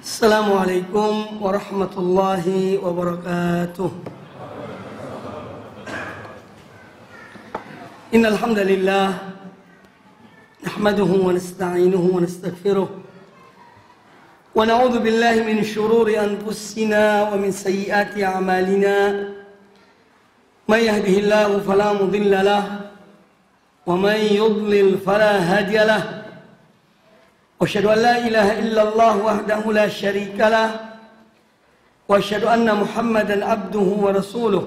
Assalamualaikum warahmatullahi wabarakatuh. Innal hamdalillah nahmaduhu wa nasta'inuhu wa nastaghfiruh wa na'udzu billahi min shururi anfusina wa min sayyiati a'malina. May yahdihillahu fala mudilla lahu wa may yudlil fala hadiya lahu. وأشهد أن لا إله إلا الله وحده لا شريك له وأشهد أن محمدا عبده ورسوله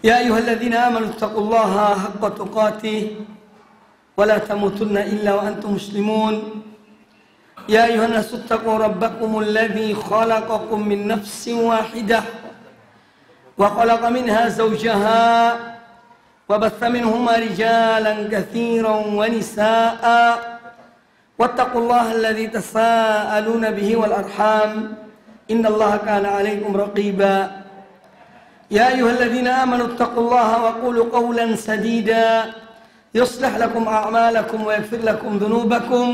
يا أيها الذين آمنوا اتقوا الله حق تقاته ولا تموتن إلا وأنتم مسلمون يا أيها الناس اتقوا ربكم الذي خلقكم من نفس واحدة وخلق منها زوجها وبث منهما رجالا كثيرا ونساء واتقوا الله الذي تساءلون به والأرحام إن الله كان عليكم رقيبا يا أيها الذين آمنوا اتقوا الله وقولوا قولا سديدا يصلح لكم أعمالكم ويغفر لكم ذنوبكم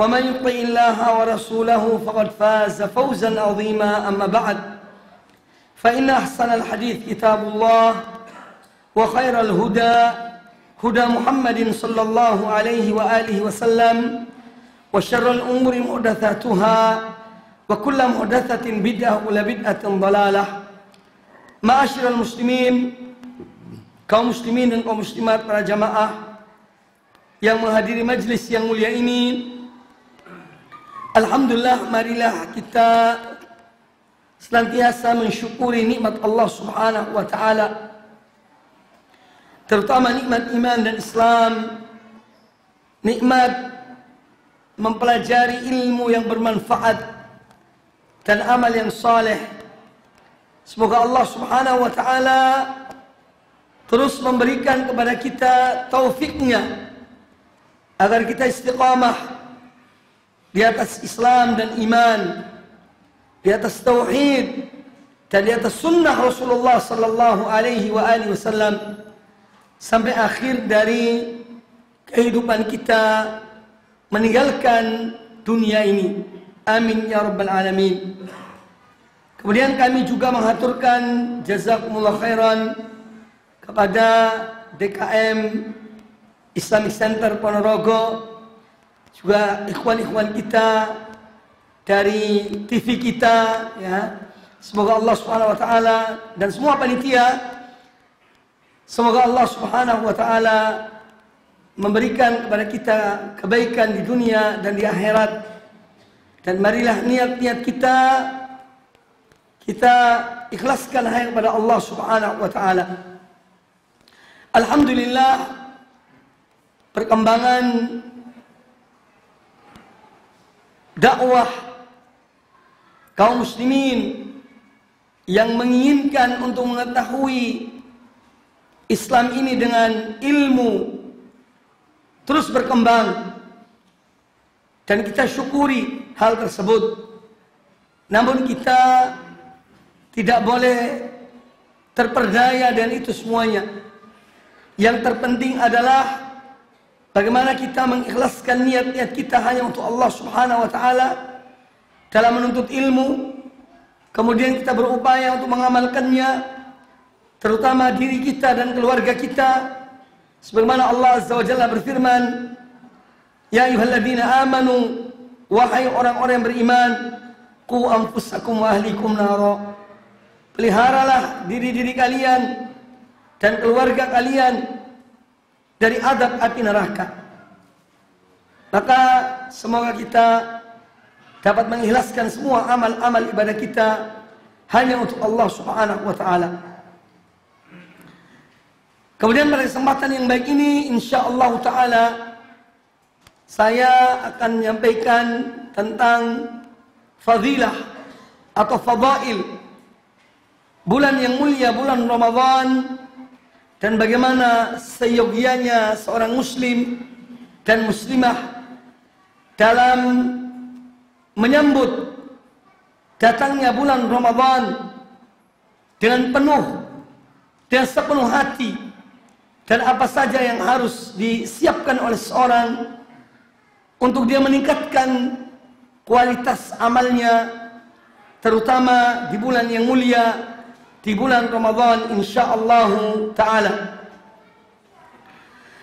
ومن يطع الله ورسوله فقد فاز فوزا عظيما أما بعد فإن أحسن الحديث كتاب الله وخير الهدى هدى محمد صلى الله عليه وآله وسلم وشر الأمور محدثاتها وكل محدثة بدعة وكل بدعة ضلالة. Ma'asyiral muslimin, kaum muslimin dan kaum muslimat, para jamaah yang menghadiri majlis yang mulia ini, alhamdulillah, marilah kita senantiasa mensyukuri nikmat Allah Subhanahu wa taala, terutama nikmat iman dan Islam, nikmat mempelajari ilmu yang bermanfaat dan amal yang saleh. Semoga Allah Subhanahu wa taala terus memberikan kepada kita taufiknya agar kita istiqamah di atas Islam dan iman, di atas tauhid dan di atas sunnah Rasulullah sallallahu alaihi wasallam sampai akhir dari kehidupan kita, meninggalkan dunia ini. Amin ya rabbal alamin. Kemudian kami juga mengaturkan jazakumullah khairan kepada DKM Islamic Center Ponorogo, juga ikhwan-ikhwan kita dari TV kita, ya. Semoga Allah Subhanahu wa taala dan semua panitia, semoga Allah Subhanahu wa taala memberikan kepada kita kebaikan di dunia dan di akhirat. Dan marilah niat-niat kita ikhlaskan hanya kepada Allah Subhanahu wa taala. Alhamdulillah, perkembangan dakwah kaum muslimin yang menginginkan untuk mengetahui Islam ini dengan ilmu terus berkembang, dan kita syukuri hal tersebut. Namun kita tidak boleh terperdaya dengan itu semuanya. Yang terpenting adalah bagaimana kita mengikhlaskan niat-niat kita hanya untuk Allah Subhanahu wa taala dalam menuntut ilmu, kemudian kita berupaya untuk mengamalkannya, terutama diri kita dan keluarga kita. Sebagaimana Allah Azza wa Jalla berfirman, ya ayyuhalladzina amanu, wahai orang-orang yang beriman, qu anfusakum wa ahlikum nara, peliharalah diri-diri kalian dan keluarga kalian dari adab api neraka. Maka semoga kita dapat mengikhlaskan semua amal-amal ibadah kita hanya untuk Allah Subhanahu wa taala. Kemudian pada kesempatan yang baik ini, insyaallah taala saya akan menyampaikan tentang fadilah atau fadail bulan yang mulia, bulan Ramadan, dan bagaimana seyogianya seorang muslim dan muslimah dalam menyambut datangnya bulan Ramadan dengan sepenuh hati. Dan apa saja yang harus disiapkan oleh seorang untuk dia meningkatkan kualitas amalnya, terutama di bulan yang mulia, di bulan Ramadan insyaallah ta'ala.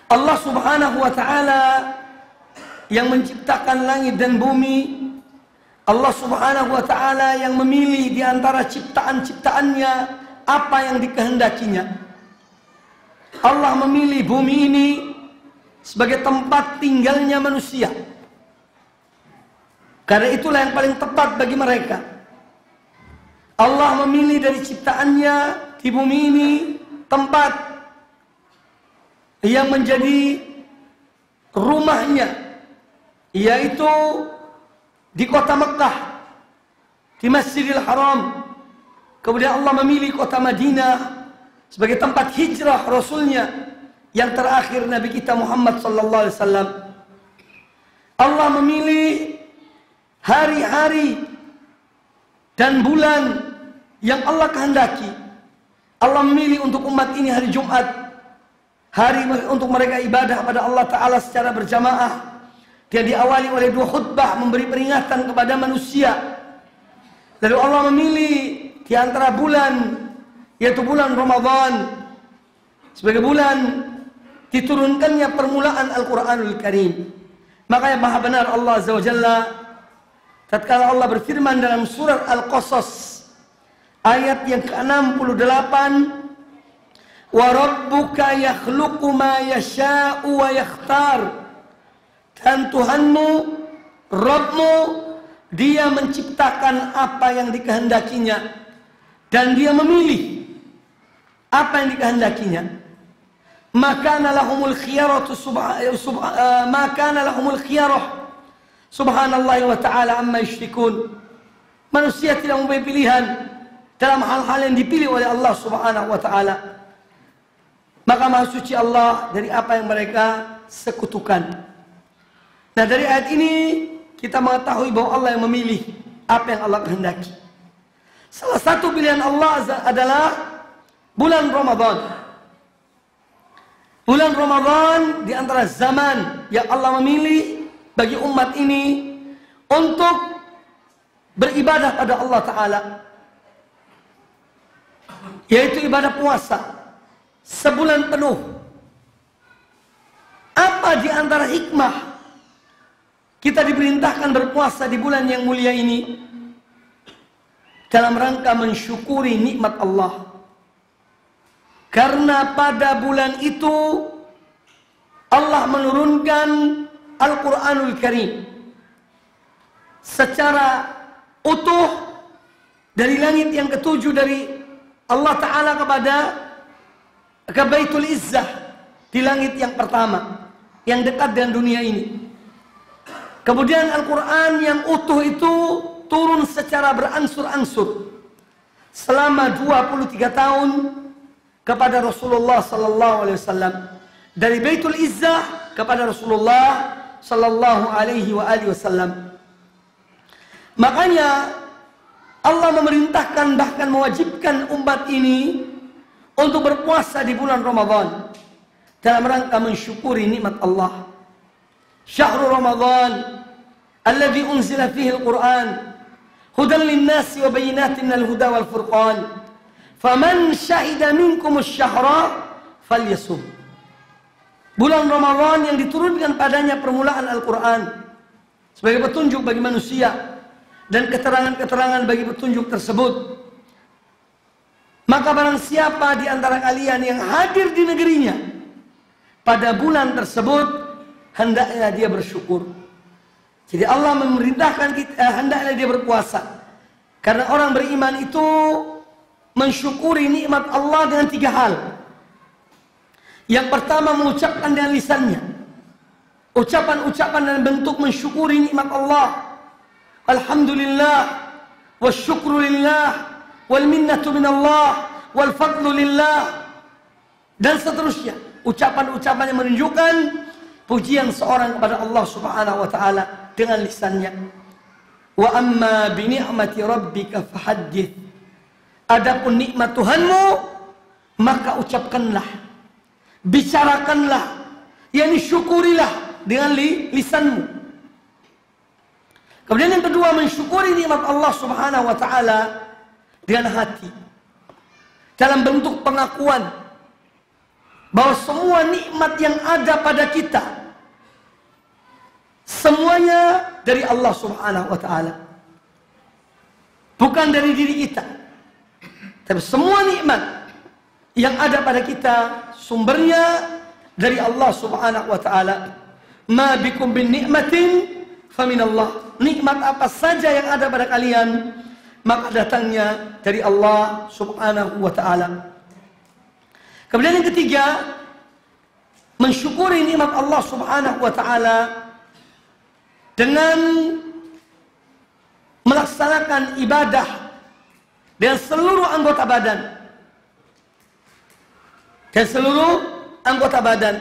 Allah subhanahu wa ta'ala yang menciptakan langit dan bumi, Allah subhanahu wa ta'ala yang memilih di antara ciptaan-ciptaannya apa yang dikehendakinya. Allah memilih bumi ini sebagai tempat tinggalnya manusia, karena itulah yang paling tepat bagi mereka. Allah memilih dari ciptaannya di bumi ini tempat yang menjadi rumahnya, yaitu di kota Mekah, di Masjidil Haram. Kemudian Allah memilih kota Madinah sebagai tempat hijrah Rasulnya yang terakhir, Nabi kita Muhammad sallallahu alaihi wasallam. Allah memilih hari-hari dan bulan yang Allah kehendaki. Allah memilih untuk umat ini hari Jumat, hari untuk mereka ibadah pada Allah Ta'ala secara berjamaah. Dia diawali oleh 2 khutbah memberi peringatan kepada manusia. Lalu Allah memilih di antara bulan, yaitu bulan Ramadan, sebagai bulan diturunkannya permulaan Al-Quranul Karim. Makanya maha benar Allah Azza wa Jalla tatkala Allah berfirman dalam surat Al-Qasas ayat yang ke-68, wa rabbuka yakhluqu ma yasha'u wa yakhtar. Dan Tuhanmu, Rabbmu, dia menciptakan apa yang dikehendakinya dan dia memilih apa yang dikehendakinya. Maka lahumul khiyaratu subhanallah wa ta'ala amma yusyrikun. Manusia tidak mempunyai pilihan dalam hal-hal yang dipilih oleh Allah subhanahu wa ta'ala. Maka maha suci Allah dari apa yang mereka sekutukan. Nah, dari ayat ini kita mengetahui bahwa Allah yang memilih apa yang Allah kehendaki. Salah satu pilihan Allah adalah bulan Ramadan. Bulan Ramadan di antara zaman yang Allah memilih bagi umat ini untuk beribadah pada Allah Ta'ala, yaitu ibadah puasa sebulan penuh. Apa di antara hikmah kita diperintahkan berpuasa di bulan yang mulia ini? Dalam rangka mensyukuri nikmat Allah. Karena pada bulan itu Allah menurunkan Al-Quranul Karim secara utuh dari langit yang ketujuh dari Allah Ta'ala ke Baitul Izzah di langit yang pertama yang dekat dengan dunia ini. Kemudian Al-Quran yang utuh itu turun secara berangsur-angsur selama 23 tahun kepada Rasulullah sallallahu alaihi wasallam, dari Baitul Izzah kepada Rasulullah sallallahu alaihi wasallam. Makanya Allah memerintahkan, bahkan mewajibkan umat ini untuk berpuasa di bulan Ramadan dalam rangka mensyukuri nikmat Allah. Syahrul Ramadan alladzi unzila fihi al-Qur'an hudan lin-nasi wa bayyinatin minal huda wal furqan faman syahida minkum asy-syahra falyasum. Bulan Ramadan yang diturunkan padanya permulaan Al-Quran sebagai petunjuk bagi manusia dan keterangan-keterangan bagi petunjuk tersebut. Maka barang siapa di antara kalian yang hadir di negerinya pada bulan tersebut, hendaknya dia bersyukur. Jadi Allah memerintahkan kita, hendaknya dia berpuasa. Karena orang beriman itu mensyukuri nikmat Allah dengan 3 hal. Yang pertama, mengucapkan dengan lisannya. Ucapan-ucapan dan bentuk mensyukuri nikmat Allah. Alhamdulillah, wa syukru lillah, wal minnatu minallah, wal fadlu lillah. Dan seterusnya. Ucapan-ucapan yang menunjukkan pujian seorang kepada Allah subhanahu wa ta'ala dengan lisannya. Wa amma bi ni'mati rabbika fahaddits. Adapun nikmat Tuhanmu, maka ucapkanlah, bicarakanlah, yakni syukurilah dengan lisanmu. Kemudian yang kedua, mensyukuri nikmat Allah Subhanahu wa taala dengan hati. Dalam bentuk pengakuan bahwa semua nikmat yang ada pada kita semuanya dari Allah Subhanahu wa taala. Bukan dari diri kita. Tapi semua nikmat yang ada pada kita sumbernya dari Allah Subhanahu wa taala. Ma bikum bin nikmatin faminallah. Nikmat apa saja yang ada pada kalian maka datangnya dari Allah Subhanahu wa taala. Kemudian yang ketiga, mensyukuri nikmat Allah Subhanahu wa taala dengan melaksanakan ibadah dengan seluruh anggota badan. Dan seluruh anggota badan.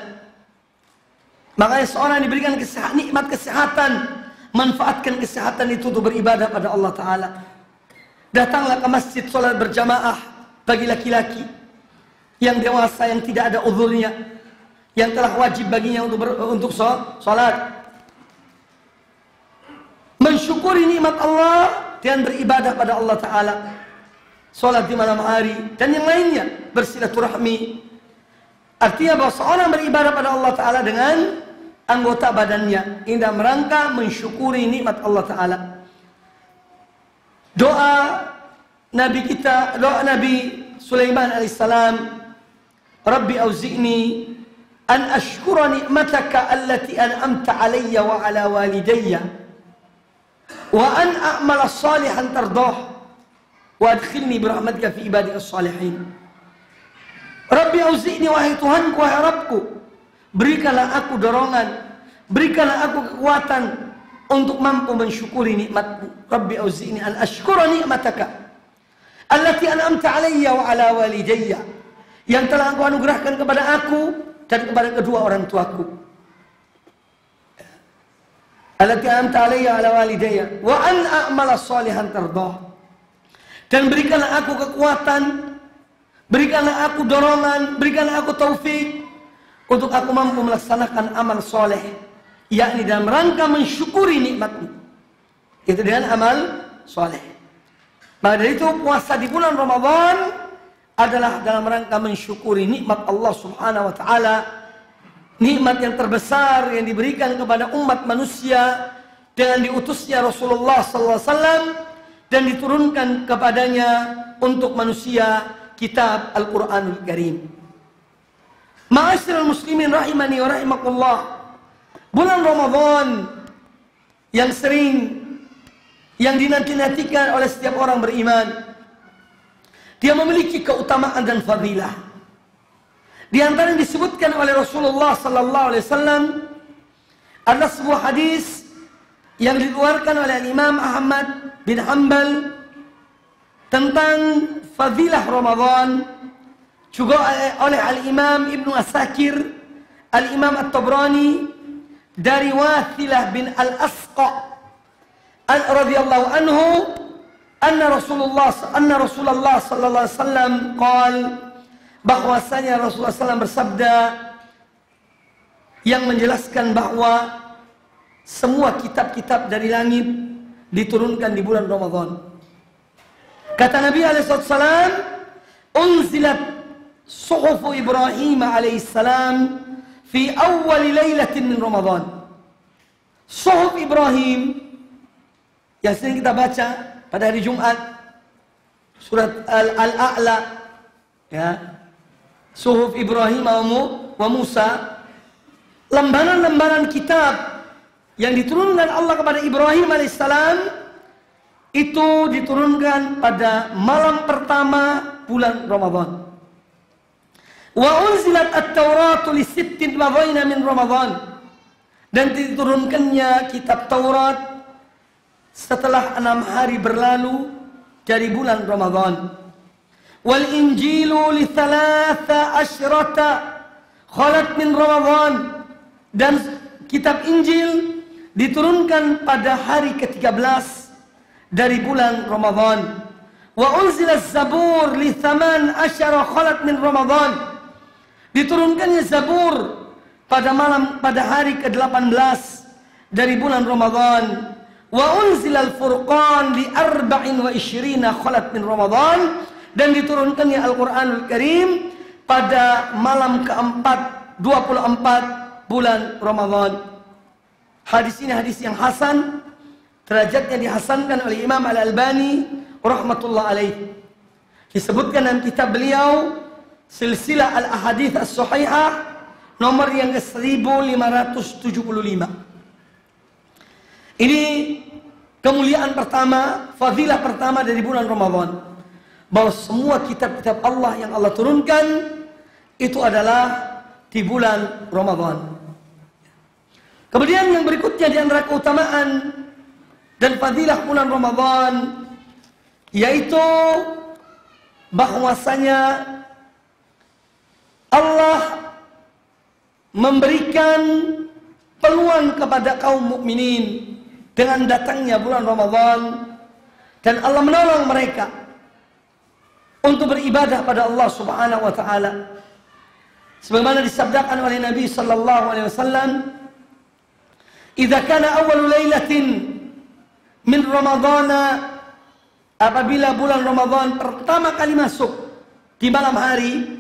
Makanya seorang diberikan nikmat kesehatan, manfaatkan kesehatan itu untuk beribadah pada Allah Ta'ala. Datanglah ke masjid sholat berjamaah bagi laki-laki yang dewasa, yang tidak ada uzurnya, yang telah wajib baginya untuk sholat. Mensyukuri nikmat Allah dan beribadah pada Allah Ta'ala. Sholat di malam hari dan yang lainnya, bersilaturahmi. Artinya bahwa seorang beribadah pada Allah Ta'ala dengan anggota badannya, ini dalam rangka mensyukuri nikmat Allah Ta'ala. Doa Nabi kita, doa Nabi Sulaiman alaihissalam, Rabbi auzi'ni an ashkura ni'mataka allati an'amta alayya wa ala walidayya wa an a'mala salihan tardah wa adkhilni birahmatika fi ibadika salihin. Rabbi auzi'ni, wahai Tuhanku, wahai Rabbku, berikanlah aku dorongan, berikanlah aku kekuatan untuk mampu mensyukuri nikmat-Mu. Rabbi auzi'ni an ashkura ni'mataka allati an'amta alayya wa ala walidayya, yang telah Engkau anugerahkan kepada aku dan kepada kedua orang tuaku. Allati an'amta alayya wa ala walidayya wa an a'mala salihan tardah, dan berikanlah aku kekuatan, berikanlah aku dorongan, berikanlah aku taufik untuk aku mampu melaksanakan amal soleh, yakni dalam rangka mensyukuri nikmat-Mu. Itu dengan amal soleh. Maka dari itu puasa di bulan Ramadan adalah dalam rangka mensyukuri nikmat Allah Subhanahu wa taala, nikmat yang terbesar yang diberikan kepada umat manusia dengan diutusnya Rasulullah sallallahu alaihi wasallam dan diturunkan kepadanya untuk manusia kitab Al-Quranul Karim. Ma'asyiral muslimin rahimani wa rahimakumullah, bulan Ramadan yang sering yang dinanti-nantikan oleh setiap orang beriman, dia memiliki keutamaan dan fadilah. Di antara yang disebutkan oleh Rasulullah sallallahu alaihi wasallam adalah sebuah hadis yang dikeluarkan oleh Imam Ahmad bin Hanbal tentang fadilah Ramadan, juga oleh Al-Imam Ibnu Asakir, Al-Imam At-Tabrani dari Wathilah bin Al-Asqa radhiyallahu anhu anna Rasulullah sallallahu alaihi wasallam qala, bahwasanya Rasulullah SAW bersabda yang menjelaskan bahwa semua kitab-kitab dari langit diturunkan di bulan Ramadan. Kata Nabi alaihissalam, unzilat suhufu Ibrahim alaihissalam fi awwal lailatin min Ramadan. Suhuf Ibrahim yang sering kita baca pada hari Jumat, surat Al-A'la, ya, suhuf Ibrahim wa Musa, lembaran-lembaran kitab yang diturunkan Allah kepada Ibrahim alaihissalam itu diturunkan pada malam pertama bulan Ramadan. Wa unzilat at-Tauratu li sittin madhaina min Ramadan, dan diturunkannya kitab Taurat setelah 6 hari berlalu dari bulan Ramadan. Wal Injilu li 13 khalat min Ramadan, dan kitab Injil diturunkan pada hari ke-13 dari bulan Ramadan. Wa unzila Zabur li 18 khalat min Ramadan, diturunkannya Zabur pada hari ke-18 dari bulan Ramadan. Wa unzilal furqan li 24 khalat min Ramadan, dan diturunkannya Al-Qur'anul Karim pada malam keempat 24 bulan Ramadan. Hadis ini hadis yang hasan, derajatnya dihasankan oleh Imam Al-Albani rahmatullah alaih. Disebutkan dalam kitab beliau Silsilah Al-Ahadits As-Sahihah nomor yang ke-1575. Ini kemuliaan pertama, fadilah pertama dari bulan Ramadan, bahwa semua kitab-kitab Allah yang Allah turunkan itu adalah di bulan Ramadan. Kemudian yang berikutnya di antara keutamaan dan fadilah bulan Ramadan, yaitu bahwasanya Allah memberikan peluang kepada kaum mukminin dengan datangnya bulan Ramadan, dan Allah menolong mereka untuk beribadah pada Allah Subhanahu wa taala. Sebagaimana disabdakan oleh Nabi sallallahu alaihi wasallam, "Idza kana awwalu lailatin min Ramadhana," apabila bulan Ramadan pertama kali masuk di malam hari,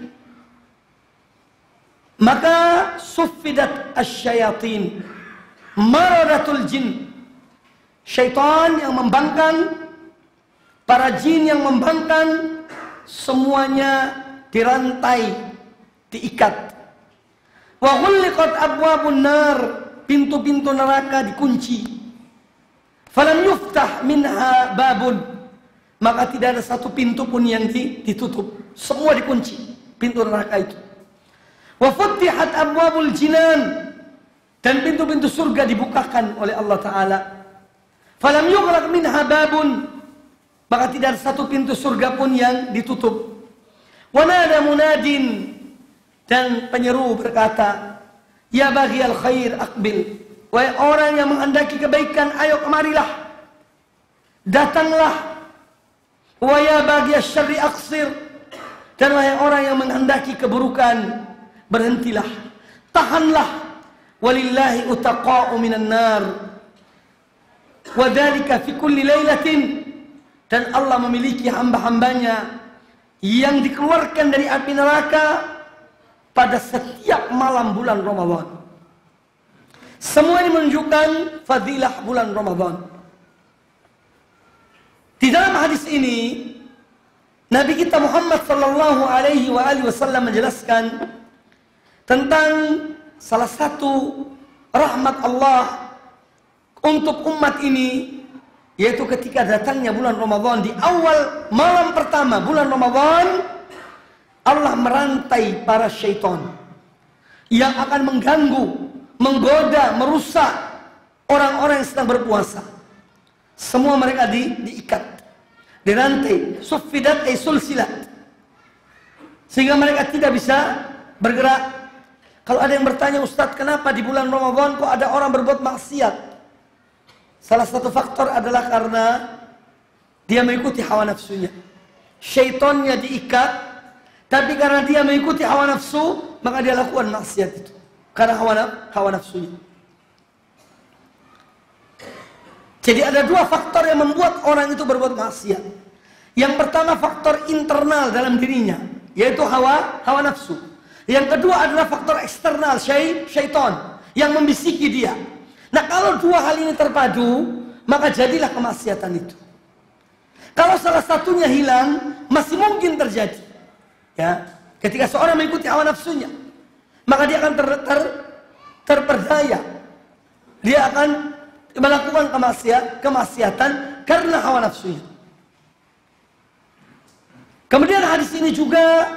maka suffidat asyayatin, maradatul jin, syaitan yang membangkang, para jin yang membangkang, semuanya dirantai, diikat. Wa ghulliqat abwabun nar, pintu-pintu neraka dikunci. Falam yuftah minha babun, maka tidak ada satu pintu pun yang ditutup, semua dikunci pintu neraka itu. Wa futtihat abwabul jinan, dan pintu-pintu surga dibukakan oleh Allah Ta'ala. Falam yughlaq minha babun, maka tidak ada satu pintu surga pun yang ditutup. Wa nada munadin, dan penyeru berkata, "Ya baghiyal khair aqbil," wahai orang yang menghendaki kebaikan, ayo kemarilah, datanglah. Wa ya baghiyasy syarri aqsir, dan wahai orang yang menghendaki keburukan, berhentilah, tahanlah. Walillahi utaqa'u minan nar, wa dzalika fi kulli lailatin, dan Allah memiliki hamba-hambanya yang dikeluarkan dari api neraka pada setiap malam bulan Ramadan. Semua ini menunjukkan fadilah bulan Ramadan. Di dalam hadis ini, Nabi kita Muhammad sallallahu alaihi wasallam menjelaskan tentang salah satu rahmat Allah untuk umat ini, yaitu ketika datangnya bulan Ramadan, di awal malam pertama bulan Ramadan, Allah merantai para syaitan yang akan mengganggu, menggoda, merusak orang-orang yang sedang berpuasa. Semua mereka diikat, dirantai, suffidat ay sulsilat, sehingga mereka tidak bisa bergerak. Kalau ada yang bertanya, "Ustadz, kenapa di bulan Ramadan kok ada orang berbuat maksiat?" Salah satu faktor adalah karena dia mengikuti hawa nafsunya. Syaitannya diikat, tapi karena dia mengikuti hawa nafsu, maka dia lakukan maksiat itu. Karena hawa nafsunya. Jadi ada dua faktor yang membuat orang itu berbuat maksiat. Yang pertama faktor internal dalam dirinya, yaitu hawa nafsu. Yang kedua adalah faktor eksternal, syaitan yang membisiki dia. Nah, kalau dua hal ini terpadu, maka jadilah kemaksiatan itu. Kalau salah satunya hilang, masih mungkin terjadi. Ya, ketika seorang mengikuti hawa nafsunya, maka dia akan terperdaya. Dia akan melakukan kemaksiatan karena hawa nafsunya. Kemudian hadis ini juga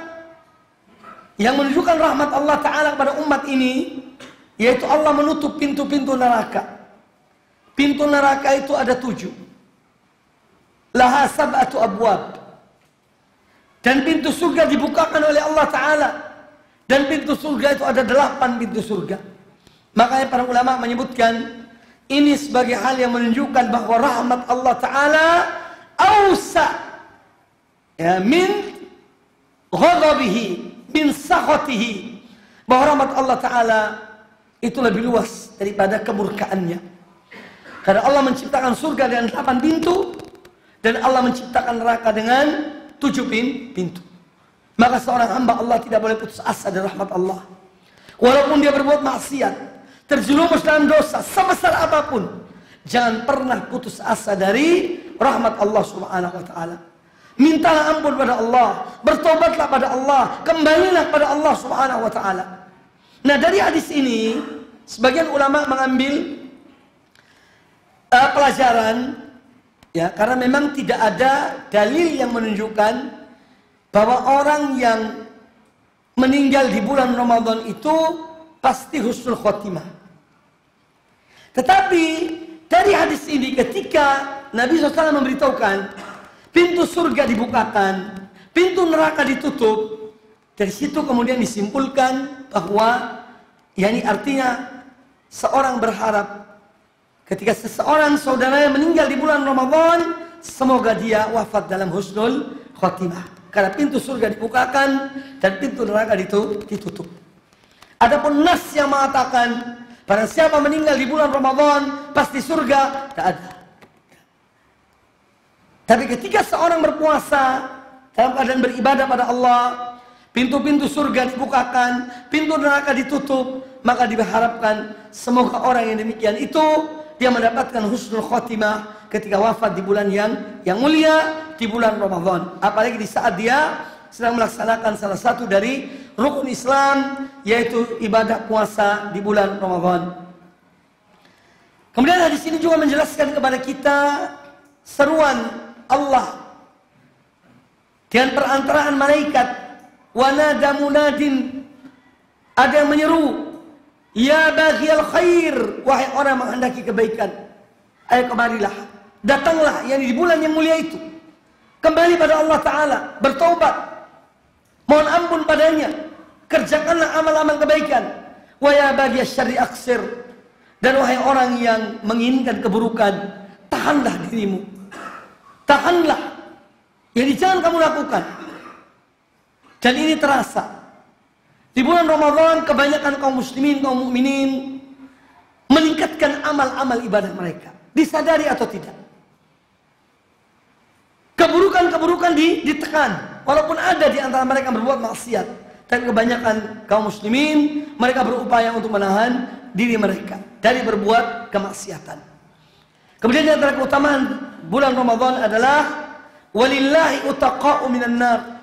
yang menunjukkan rahmat Allah Ta'ala kepada umat ini, yaitu Allah menutup pintu-pintu neraka. Pintu neraka itu ada 7. Laha sab'atu abwab. Dan pintu surga dibukakan oleh Allah Ta'ala. Dan pintu surga itu ada 8 pintu surga. Makanya para ulama menyebutkan ini sebagai hal yang menunjukkan bahwa rahmat Allah Ta'ala awsa, ya, min ghadabihi, min sakhatihi, bahwa rahmat Allah Ta'ala itu lebih luas daripada kemurkaannya. Karena Allah menciptakan surga dengan 8 pintu dan Allah menciptakan neraka dengan 7 pintu. Maka seorang hamba Allah tidak boleh putus asa dari rahmat Allah. Walaupun dia berbuat maksiat, terjerumus dalam dosa sebesar apapun, jangan pernah putus asa dari rahmat Allah Subhanahu wa taala. Mintalah ampun pada Allah, bertobatlah pada Allah, kembalilah pada Allah Subhanahu wa taala. Nah, dari hadis ini sebagian ulama mengambil pelajaran, ya, karena memang tidak ada dalil yang menunjukkan bahwa orang yang meninggal di bulan Ramadan itu pasti husnul khotimah. Tetapi dari hadis ini ketika Nabi SAW memberitahukan pintu surga dibukakan, pintu neraka ditutup, dari situ kemudian disimpulkan bahwa yakni artinya seorang berharap ketika seseorang saudaranya meninggal di bulan Ramadan, semoga dia wafat dalam husnul khotimah. Karena pintu surga dibukakan dan pintu neraka ditutup. Adapun nas yang mengatakan barang siapa meninggal di bulan Ramadan pasti surga, tak ada. Tapi ketika seorang berpuasa dalam keadaan beribadah pada Allah, pintu-pintu surga dibukakan, pintu neraka ditutup, maka diharapkan semoga orang yang demikian itu dia mendapatkan husnul khotimah ketika wafat di bulan yang mulia, di bulan Ramadan. Apalagi di saat dia sedang melaksanakan salah satu dari rukun Islam, yaitu ibadah puasa di bulan Ramadan. Kemudian hadis ini juga menjelaskan kepada kita seruan Allah dengan perantaraan malaikat. Wa nada munadin, ada yang menyeru, ya baghiyal khair, wahai orang menghendaki kebaikan, ayo kemarilah, datanglah yang di bulan yang mulia itu, kembali pada Allah Ta'ala, bertaubat, mohon ampun padanya, kerjakanlah amal-amal kebaikan. Wa ya baghiyal syarri aksir, dan wahai orang yang menginginkan keburukan, tahanlah dirimu, tahanlah, jadi jangan kamu lakukan. Dan ini terasa di bulan Ramadan, kebanyakan kaum muslimin, kaum mukminin meningkatkan amal-amal ibadah mereka, disadari atau tidak. Keburukan-keburukan ditekan, walaupun ada di antara mereka yang berbuat maksiat, tapi kebanyakan kaum muslimin mereka berupaya untuk menahan diri mereka dari berbuat kemaksiatan. Kemudian di antara keutamaan bulan Ramadan adalah walillahi utaqa'u minan nar.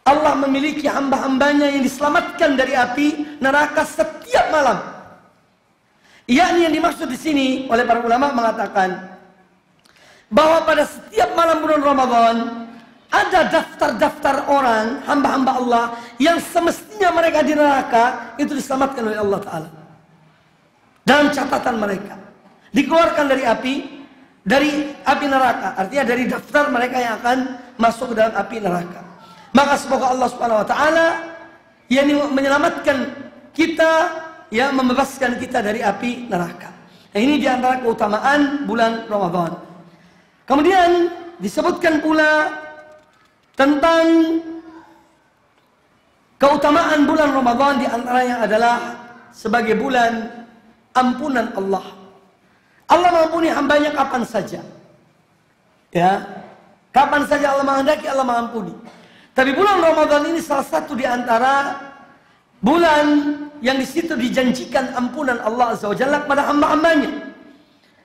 Allah memiliki hamba-hambanya yang diselamatkan dari api neraka setiap malam. Yakni yang dimaksud di sini oleh para ulama mengatakan bahwa pada setiap malam bulan Ramadan ada daftar-daftar orang hamba-hamba Allah yang semestinya mereka di neraka itu diselamatkan oleh Allah Ta'ala. Dalam catatan mereka dikeluarkan dari api neraka, artinya dari daftar mereka yang akan masuk ke dalam api neraka. Maka semoga Allah Subhanahu wa taala yang menyelamatkan kita, yang membebaskan kita dari api neraka. Nah, ini di antara keutamaan bulan Ramadan. Kemudian disebutkan pula tentang keutamaan bulan Ramadan, di antaranya adalah sebagai bulan ampunan Allah. Allah mengampuni hambanya kapan saja. Ya, kapan saja Allah menghendaki, Allah mengampuni. Tapi bulan Ramadan ini salah satu di antara bulan yang di situ dijanjikan ampunan Allah Azza wa Jalla kepada hamba-hambanya.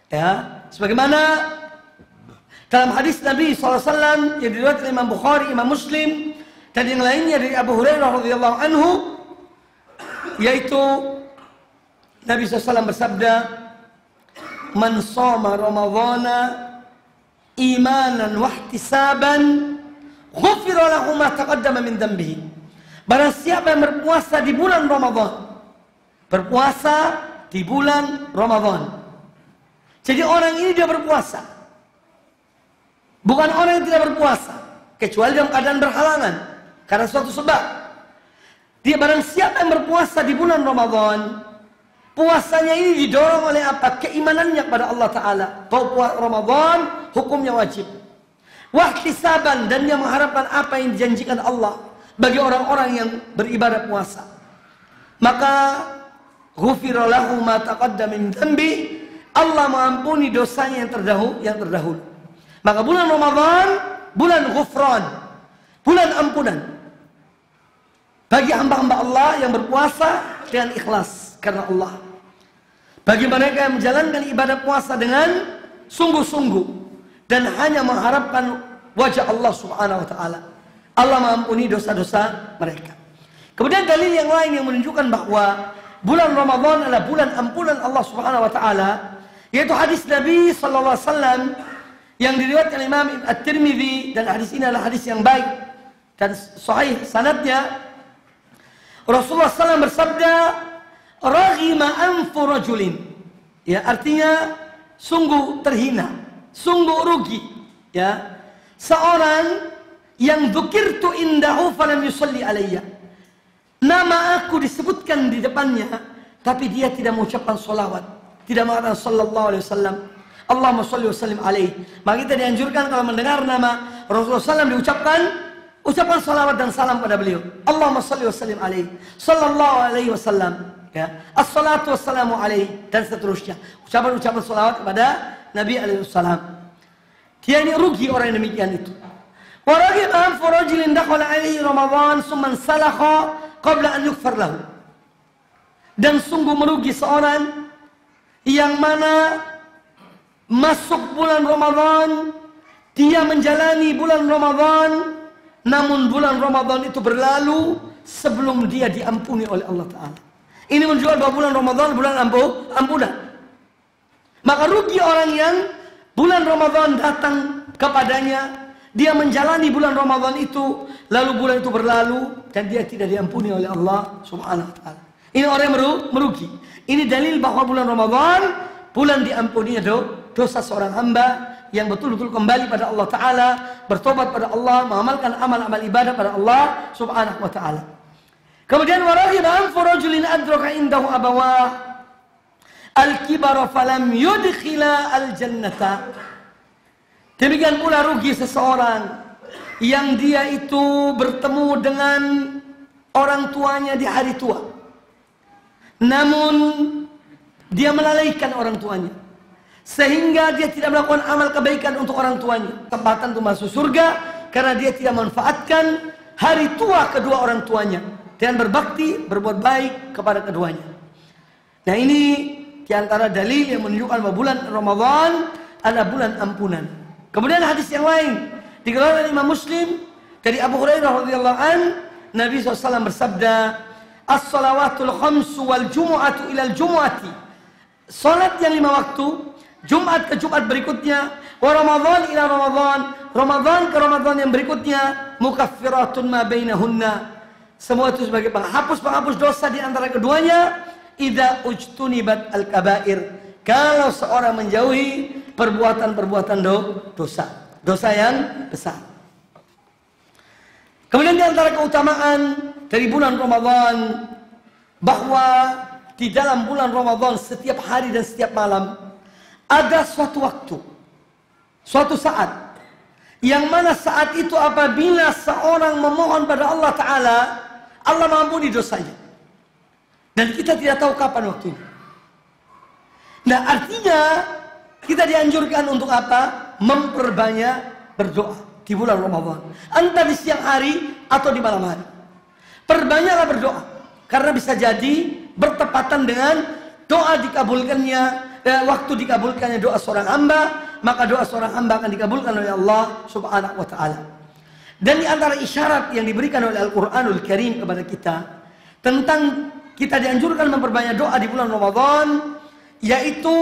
Ya, sebagaimana dalam hadis Nabi SAW yang diriwayatkan Imam Bukhari, Imam Muslim, dan yang lainnya dari Abu Hurairah radhiyallahu anhu, yaitu Nabi SAW bersabda, "Man shoma Ramadhana imanan wa ihtisaban, ghufira lahu ma taqaddama min dhanbihi." Barang siapa yang berpuasa di bulan Ramadan, berpuasa di bulan Ramadan. Jadi orang ini dia berpuasa, bukan orang yang tidak berpuasa, kecuali dalam keadaan berhalangan karena suatu sebab. Dia barang siapa yang berpuasa di bulan Ramadan, puasanya ini didorong oleh apa? Keimanannya kepada Allah Ta'ala, bahwa Ramadan hukumnya wajib. Wahtisaban, dan dia mengharapkan apa yang dijanjikan Allah bagi orang-orang yang beribadah puasa. Maka ghufira lahu ma taqaddama min dhanbi, Allah mengampuni dosanya yang terdahulu. Maka bulan Ramadan, bulan ghufran, bulan ampunan bagi hamba-hamba Allah yang berpuasa dengan ikhlas karena Allah. Bagi mereka yang menjalankan ibadah puasa dengan sungguh-sungguh dan hanya mengharapkan wajah Allah Subhanahu wa taala, Allah mengampuni dosa-dosa mereka. Kemudian dalil yang lain yang menunjukkan bahwa bulan Ramadan adalah bulan ampunan Allah Subhanahu wa taala, yaitu hadis Nabi sallallahu alaihi wasallam yang diriwayatkan Imam At-Tirmidzi, dan hadis ini adalah hadis yang baik dan sahih sanadnya. Rasulullah SAW bersabda, "Raghima anfu rajulin." Ya, artinya sungguh terhina, sungguh rugi, ya, seorang yang dzukirtu indahu falam yusalli alayya. Nama aku disebutkan di depannya, tapi dia tidak mengucapkan salawat, tidak mengatakan sallallahu alaihi wasallam, Allahumma shalli wa sallim alaihi. Maka kita dianjurkan kalau mendengar nama Rasulullah SAW ucapkan salawat dan salam pada beliau. Allahumma shalli wa sallim alaihi, sallallahu alaihi wasallam, ya, as-salatu wassalamu alaihi, dan seterusnya. Ucapan-ucapan salawat kepada Nabi alaihi wasallam. Dia ini rugi orang yang demikian itu. Wa raghima anfu rajulin dakhala alaihi Ramadan summa salakha qabla an yughfar lahu. Dan sungguh merugi seorang yang mana masuk bulan Ramadan, dia menjalani bulan Ramadan, namun bulan Ramadan itu berlalu sebelum dia diampuni oleh Allah Ta'ala. Ini menunjukkan bahwa bulan Ramadan bulan ampunan. Maka rugi orang yang bulan Ramadan datang kepadanya, dia menjalani bulan Ramadan itu, lalu bulan itu berlalu dan dia tidak diampuni oleh Allah Subhanahu wa taala. Ini orang yang merugi. Ini dalil bahwa bulan Ramadan bulan diampuninya dosa seorang hamba yang betul-betul kembali pada Allah Ta'ala, bertobat pada Allah, mengamalkan amal-amal ibadah pada Allah Subhanahu wa ta'ala. Kemudian waraghima anfu rajulin adraka indahu abawah al-kibara falam yudkhila al-jannata. Demikian pula rugi seseorang yang dia itu bertemu dengan orang tuanya di hari tua, namun dia melalaikan orang tuanya sehingga dia tidak melakukan amal kebaikan untuk orang tuanya. Kesempatan untuk masuk surga karena dia tidak memanfaatkan hari tua kedua orang tuanya dengan berbakti, berbuat baik kepada keduanya. Nah, ini diantara dalil yang menunjukkan bahwa bulan Ramadan adalah bulan ampunan. Kemudian hadis yang lain dikeluarkan oleh Imam Muslim dari Abu Hurairah radhiyallahu an, Nabi SAW bersabda, "As-salawatul khamsu wal jumu'atu ilal jumu'ati." Salat yang 5 waktu, Jumat ke Jumat berikutnya, wa Ramadan ila Ramadan, Ramadan ke Ramadan yang berikutnya, mukaffiratun ma bainahunna. Semua itu sebagai penghapus dosa di antara keduanya, idza ujtunibat al-kaba'ir. Kalau seorang menjauhi perbuatan-perbuatan dosa yang besar. Kemudian di antara keutamaan dari bulan Ramadan, bahwa di dalam bulan Ramadan setiap hari dan setiap malam ada suatu waktu, suatu saat, yang mana saat itu apabila seorang memohon pada Allah Ta'ala, Allah mengampuni dosanya. Dan kita tidak tahu kapan waktunya. Nah, artinya kita dianjurkan untuk apa? Memperbanyak berdoa di bulan Ramadan, entah di siang hari atau di malam hari. Perbanyaklah berdoa, karena bisa jadi bertepatan dengan doa dikabulkannya, waktu dikabulkannya doa seorang hamba, maka doa seorang hamba akan dikabulkan oleh Allah Subhanahu wa ta'ala. Dan di antara isyarat yang diberikan oleh Al-Quranul Karim kepada kita tentang kita dianjurkan memperbanyak doa di bulan Ramadan, yaitu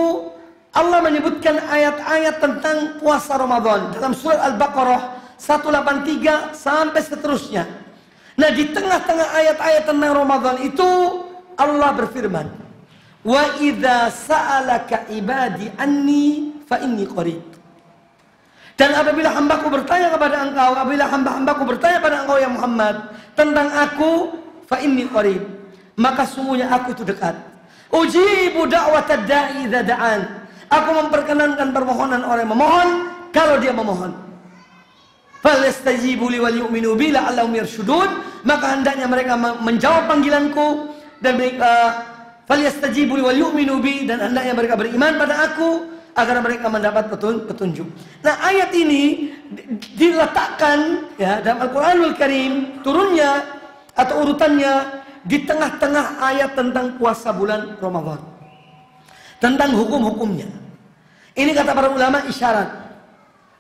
Allah menyebutkan ayat-ayat tentang puasa Ramadan dalam surat Al-Baqarah 183 sampai seterusnya. Nah, di tengah-tengah ayat-ayat tentang Ramadan itu Allah berfirman, "Wa idza sa'alaka ibadi anni fa inni qarib." Dan apabila hambaku bertanya kepada engkau, apabila hamba-hambaku bertanya pada engkau ya Muhammad tentang aku, fa inni qarib, maka sungguhnya aku itu dekat. Ujibu da'watad da'i idza da'an. Aku memperkenankan permohonan orang yang memohon kalau dia memohon. Falyastajibu li wal yu'minu bi la'allahum yarshudun. Maka hendaknya mereka menjawab panggilanku dan falyastajibu li wal yu'minu bi, dan hendaknya mereka beriman pada aku agar mereka mendapat petunjuk. Nah, ayat ini diletakkan ya dalam Al-Qur'anul Karim, turunnya atau urutannya di tengah-tengah ayat tentang puasa bulan Ramadan, tentang hukum-hukumnya. Ini kata para ulama isyarat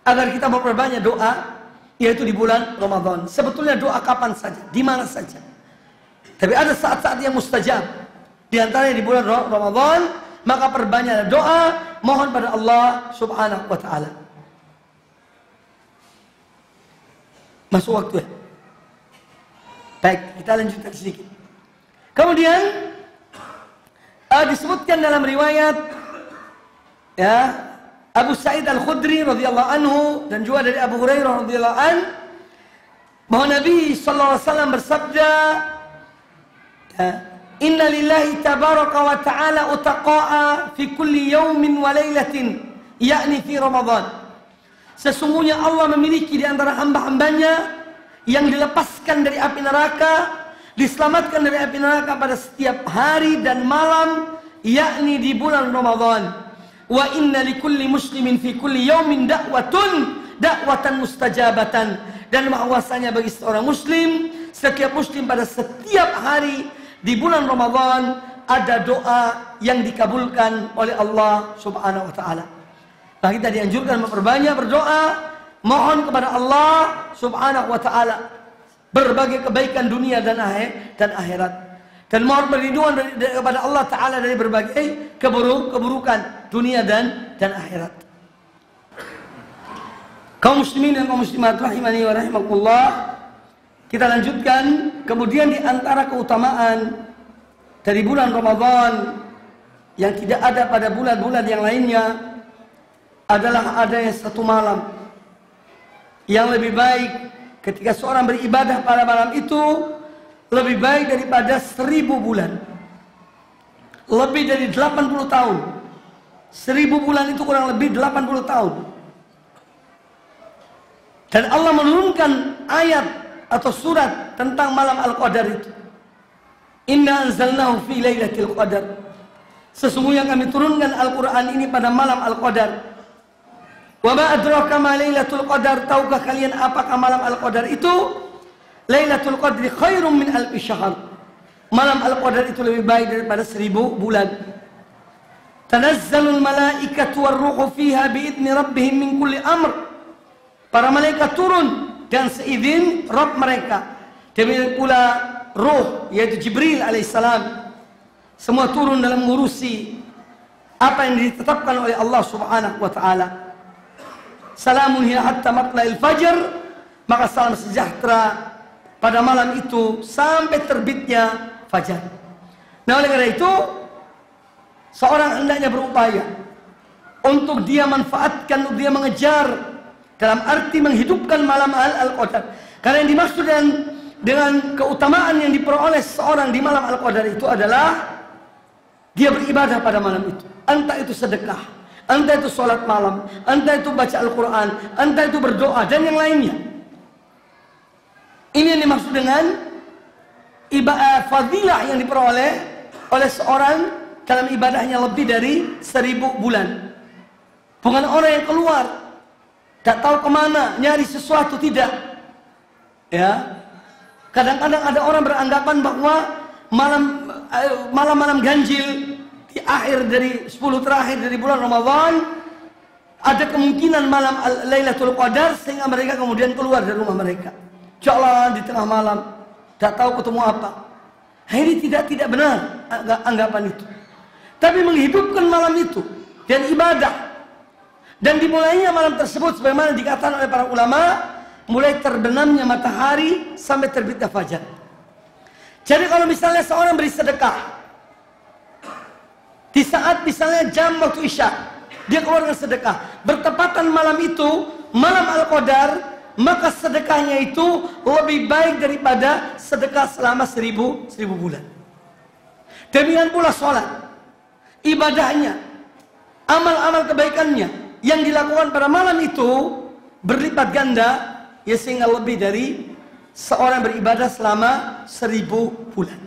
agar kita memperbanyak doa, yaitu di bulan Ramadan. Sebetulnya doa kapan saja, di mana saja. Tapi ada saat-saat yang mustajab. Di antaranya di bulan Ramadan, maka perbanyaklah doa, mohon pada Allah Subhanahu wa taala. Masuk waktu ya? Baik, kita lanjutkan sedikit. Kemudian disebutkan dalam riwayat ya Abu Sa'id Al-Khudri radhiyallahu anhu dan juga dari Abu Hurairah radhiyallahu an, bahwa Nabi sallallahu alaihi wasallam bersabda, "Inna lillahi tabaraka wa ta'ala utaqa'a fi kulli yawmin wa lailatin, yakni fi Ramadan." Sesungguhnya Allah memiliki di antara hamba-hambanya yang dilepaskan dari api neraka, diselamatkan dari api neraka pada setiap hari dan malam, yakni di bulan Ramadan. Wa inna likulli muslimin fi kulli yaumin da'watan mustajabatan, dan bahwasanya bagi seorang muslim, setiap muslim pada setiap hari di bulan Ramadan ada doa yang dikabulkan oleh Allah Subhanahu wa taala. Nah, kita dianjurkan memperbanyak berdoa, mohon kepada Allah Subhanahu wa taala berbagai kebaikan dunia dan akhirat, dan mohon perlindungan kepada Allah taala dari berbagai keburukan dunia dan akhirat. Kaum muslimin dan kaum muslimat rahimani wa rahimakumullah, kita lanjutkan. Kemudian di antara keutamaan dari bulan Ramadan yang tidak ada pada bulan-bulan yang lainnya adalah adanya satu malam yang lebih baik ketika seorang beribadah pada malam itu, lebih baik daripada 1000 bulan. Lebih dari 80 tahun. 1000 bulan itu kurang lebih 80 tahun. Dan Allah menurunkan ayat atau surat tentang malam Al-Qadar itu. Inna anzalnahu fi lailatul qadar. Sesungguhnya kami turunkan Al-Quran ini pada malam Al-Qadar. Wa ma adraka ma lailatul qadar. Tahukah kalian apakah malam Al-Qadar itu? Lailatul Qadri khairum min alfi syahr. Malam Al-Qadar itu lebih baik daripada 1000 bulan. Tanazzalul malaikatu warruhu fiha biidni rabbihim min kulli amr. Para malaikat turun dan seizin Rabb mereka. Demikian pula ruh, yaitu Jibril alaihissalam, semua turun dalam mengurusi apa yang ditetapkan oleh Allah Subhanahu wa taala. Salamun hiya hatta matla'il fajr. Maka salam sejahtera pada malam itu sampai terbitnya fajar. Nah, oleh karena itu seorang hendaknya berupaya untuk dia manfaatkan, untuk dia mengejar, dalam arti menghidupkan malam Al-Qadar. Karena yang dimaksud dengan keutamaan yang diperoleh seorang di malam Al-Qadar itu adalah dia beribadah pada malam itu. Entah itu sedekah, entah itu sholat malam, entah itu baca Al-Quran, entah itu berdoa, dan yang lainnya. Ini yang dimaksud dengan ibadah fadilah yang diperoleh oleh seorang dalam ibadahnya lebih dari 1000 bulan. Bukan orang yang keluar, tak tahu kemana, nyari sesuatu, tidak. Ya, kadang-kadang ada orang beranggapan bahwa malam-malam ganjil di akhir dari 10 terakhir dari bulan Ramadan ada kemungkinan malam Lailatul Qadar, sehingga mereka kemudian keluar dari rumah mereka, jalan di tengah malam, tak tahu ketemu apa. Ini tidak benar anggapan itu. Tapi menghidupkan malam itu dan ibadah, dan dimulainya malam tersebut sebagaimana dikatakan oleh para ulama, mulai terbenamnya matahari sampai terbitnya fajar. Jadi kalau misalnya seorang beri sedekah di saat misalnya jam waktu Isya, dia keluarkan sedekah, bertepatan malam itu malam Al-Qadar, maka sedekahnya itu lebih baik daripada sedekah selama 1000 bulan. Demikian pula sholat, ibadahnya, amal-amal kebaikannya yang dilakukan pada malam itu berlipat ganda, ya, sehingga lebih dari seorang beribadah selama 1000 bulan.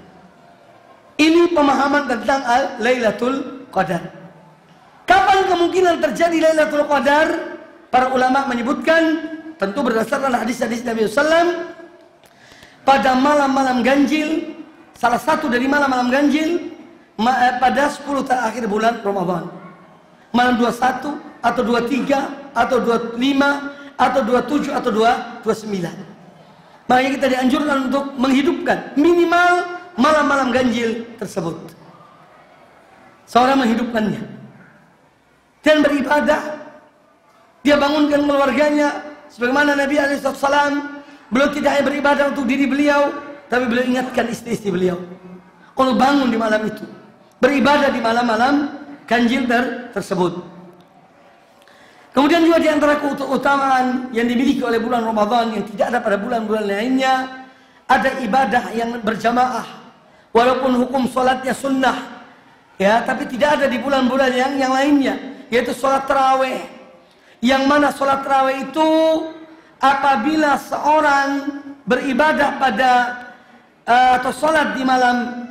Ini pemahaman tentang Lailatul Qadar. Kapan kemungkinan terjadi Lailatul Qadar? Para ulama menyebutkan, tentu berdasarkan hadis-hadis Nabi SAW, pada malam-malam ganjil, salah satu dari malam-malam ganjil, pada 10 terakhir bulan Ramadan. Malam 21, atau 23, atau 25, atau 27, atau 29. Makanya kita dianjurkan untuk menghidupkan minimal malam-malam ganjil tersebut. Seorang menghidupkannya dan beribadah. Dia bangunkan keluarganya, sebagaimana Nabi SAW, beliau tidak hanya beribadah untuk diri beliau, tapi beliau ingatkan istri-istri beliau untuk bangun di malam itu, beribadah di malam-malam ganjil tersebut. Kemudian juga di antara keutamaan yang dimiliki oleh bulan Ramadan yang tidak ada pada bulan-bulan lainnya, ada ibadah yang berjamaah. Walaupun hukum sholatnya sunnah, ya, tapi tidak ada di bulan-bulan yang lainnya, yaitu sholat tarawih. Yang mana sholat tarawih itu apabila seorang beribadah pada atau sholat di malam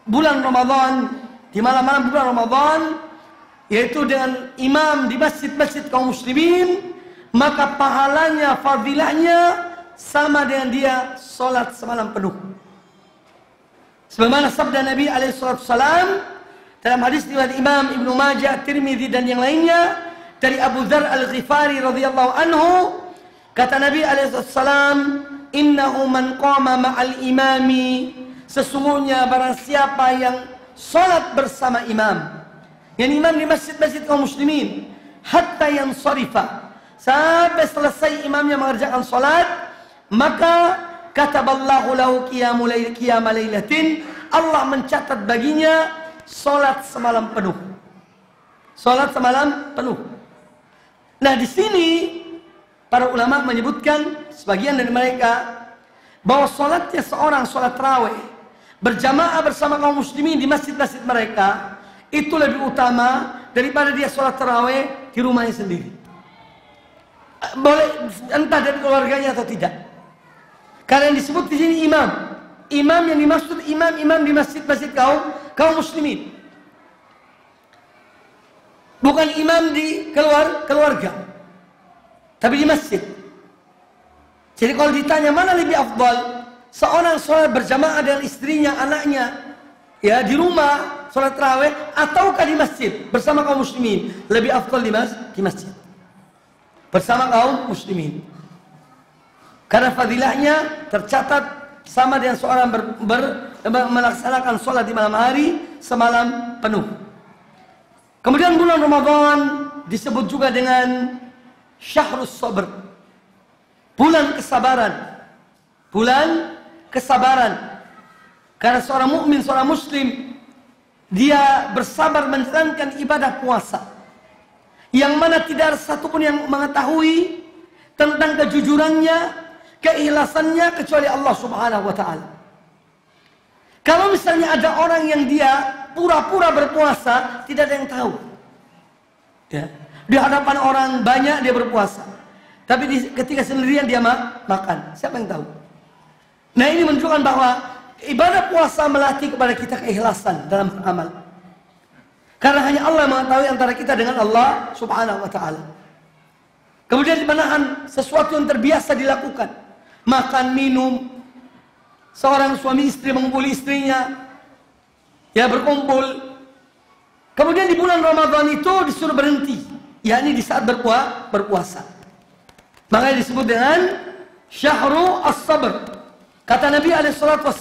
bulan Ramadan, di malam-malam bulan Ramadan, yaitu dengan imam di masjid-masjid kaum muslimin, maka pahalanya, fadilahnya sama dengan dia sholat semalam penuh. Sebagaimana sabda Nabi SAW dalam hadis riwayat Imam Ibnu Majah, Tirmidzi dan yang lainnya dari Abu Dzar Al-Ghifari radhiyallahu anhu, kata Nabi SAW, innahu man qama ma'al imami, sesungguhnya barang siapa yang sholat bersama imam, yang imam di masjid-masjid kaum muslimin, hatta yang sharifa, sampai selesai imamnya mengerjakan sholat, maka kataballahu lahu qiyama lailatin, Allah mencatat baginya sholat semalam penuh. Sholat semalam penuh. Nah, di sini para ulama menyebutkan, sebagian dari mereka, bahwa sholatnya seorang sholat tarawih berjamaah bersama kaum muslimin di masjid-masjid mereka itu lebih utama daripada dia sholat tarawih di rumahnya sendiri. Boleh entah dari keluarganya atau tidak. Karena yang disebut di sini imam. Imam yang dimaksud imam-imam di masjid-masjid kaum muslimin. Bukan imam di keluarga, tapi di masjid. Jadi kalau ditanya mana lebih afdal, seorang sholat berjamaah dengan istrinya, anaknya, ya di rumah sholat tarawih, ataukah di masjid bersama kaum muslimin, lebih afdal di masjid bersama kaum muslimin. Karena fadilahnya tercatat sama dengan seorang melaksanakan sholat di malam hari semalam penuh. Kemudian bulan Ramadan disebut juga dengan Syahrus Sabr, bulan kesabaran. Bulan kesabaran. Karena seorang mukmin, seorang muslim, dia bersabar menjalankan ibadah puasa, yang mana tidak ada satupun yang mengetahui tentang kejujurannya, keikhlasannya, kecuali Allah Subhanahu wa ta'ala. Kalau misalnya ada orang yang dia pura-pura berpuasa, tidak ada yang tahu, ya, di hadapan orang banyak dia berpuasa, tapi ketika sendirian dia makan, siapa yang tahu? Nah, ini menunjukkan bahwa ibadah puasa melatih kepada kita keikhlasan dalam beramal. Karena hanya Allah yang mengetahui antara kita dengan Allah Subhanahu wa ta'ala. Kemudian menahan sesuatu yang terbiasa dilakukan, makan, minum. Seorang suami istri mengumpuli istrinya, ya, berkumpul. Kemudian di bulan Ramadan itu disuruh berhenti, yakni di saat berpuasa. Makanya disebut dengan Syahrul As-Sabr. Kata Nabi SAW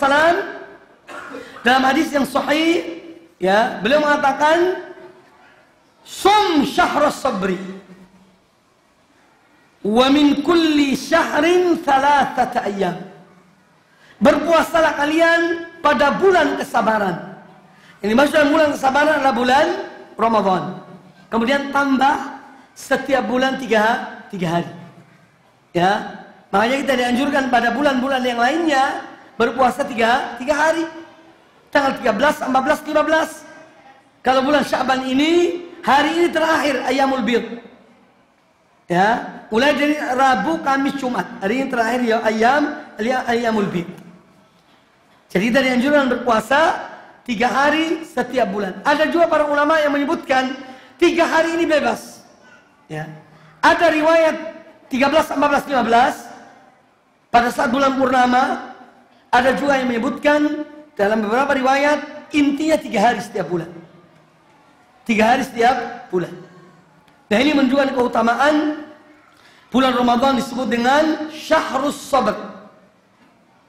dalam hadis yang sahih, ya, beliau mengatakan, sum syahrus sabri wa min kulli syahrin thalathata ayyam. Berpuasalah kalian pada bulan kesabaran. Ini maksudnya bulan kesabaran adalah bulan Ramadan. Kemudian tambah setiap bulan tiga hari. Ya, makanya kita dianjurkan pada bulan-bulan yang lainnya berpuasa tiga hari. Tanggal 13, 14, 15. Kalau bulan Sya'ban ini, hari ini terakhir Ayyamul Bid. Ya, mulai dari Rabu, Kamis, Jumat. Hari ini terakhir ya Ayyamul Bid. Jadi kita dianjurkan berpuasa 3 hari setiap bulan. Ada juga para ulama yang menyebutkan 3 hari ini bebas. Ya. Ada riwayat 13, 14, 15 pada saat bulan purnama. Ada juga yang menyebutkan dalam beberapa riwayat intinya 3 hari setiap bulan. 3 hari setiap bulan. Nah, ini menunjukkan keutamaan bulan Ramadan disebut dengan Syahrus Sabr.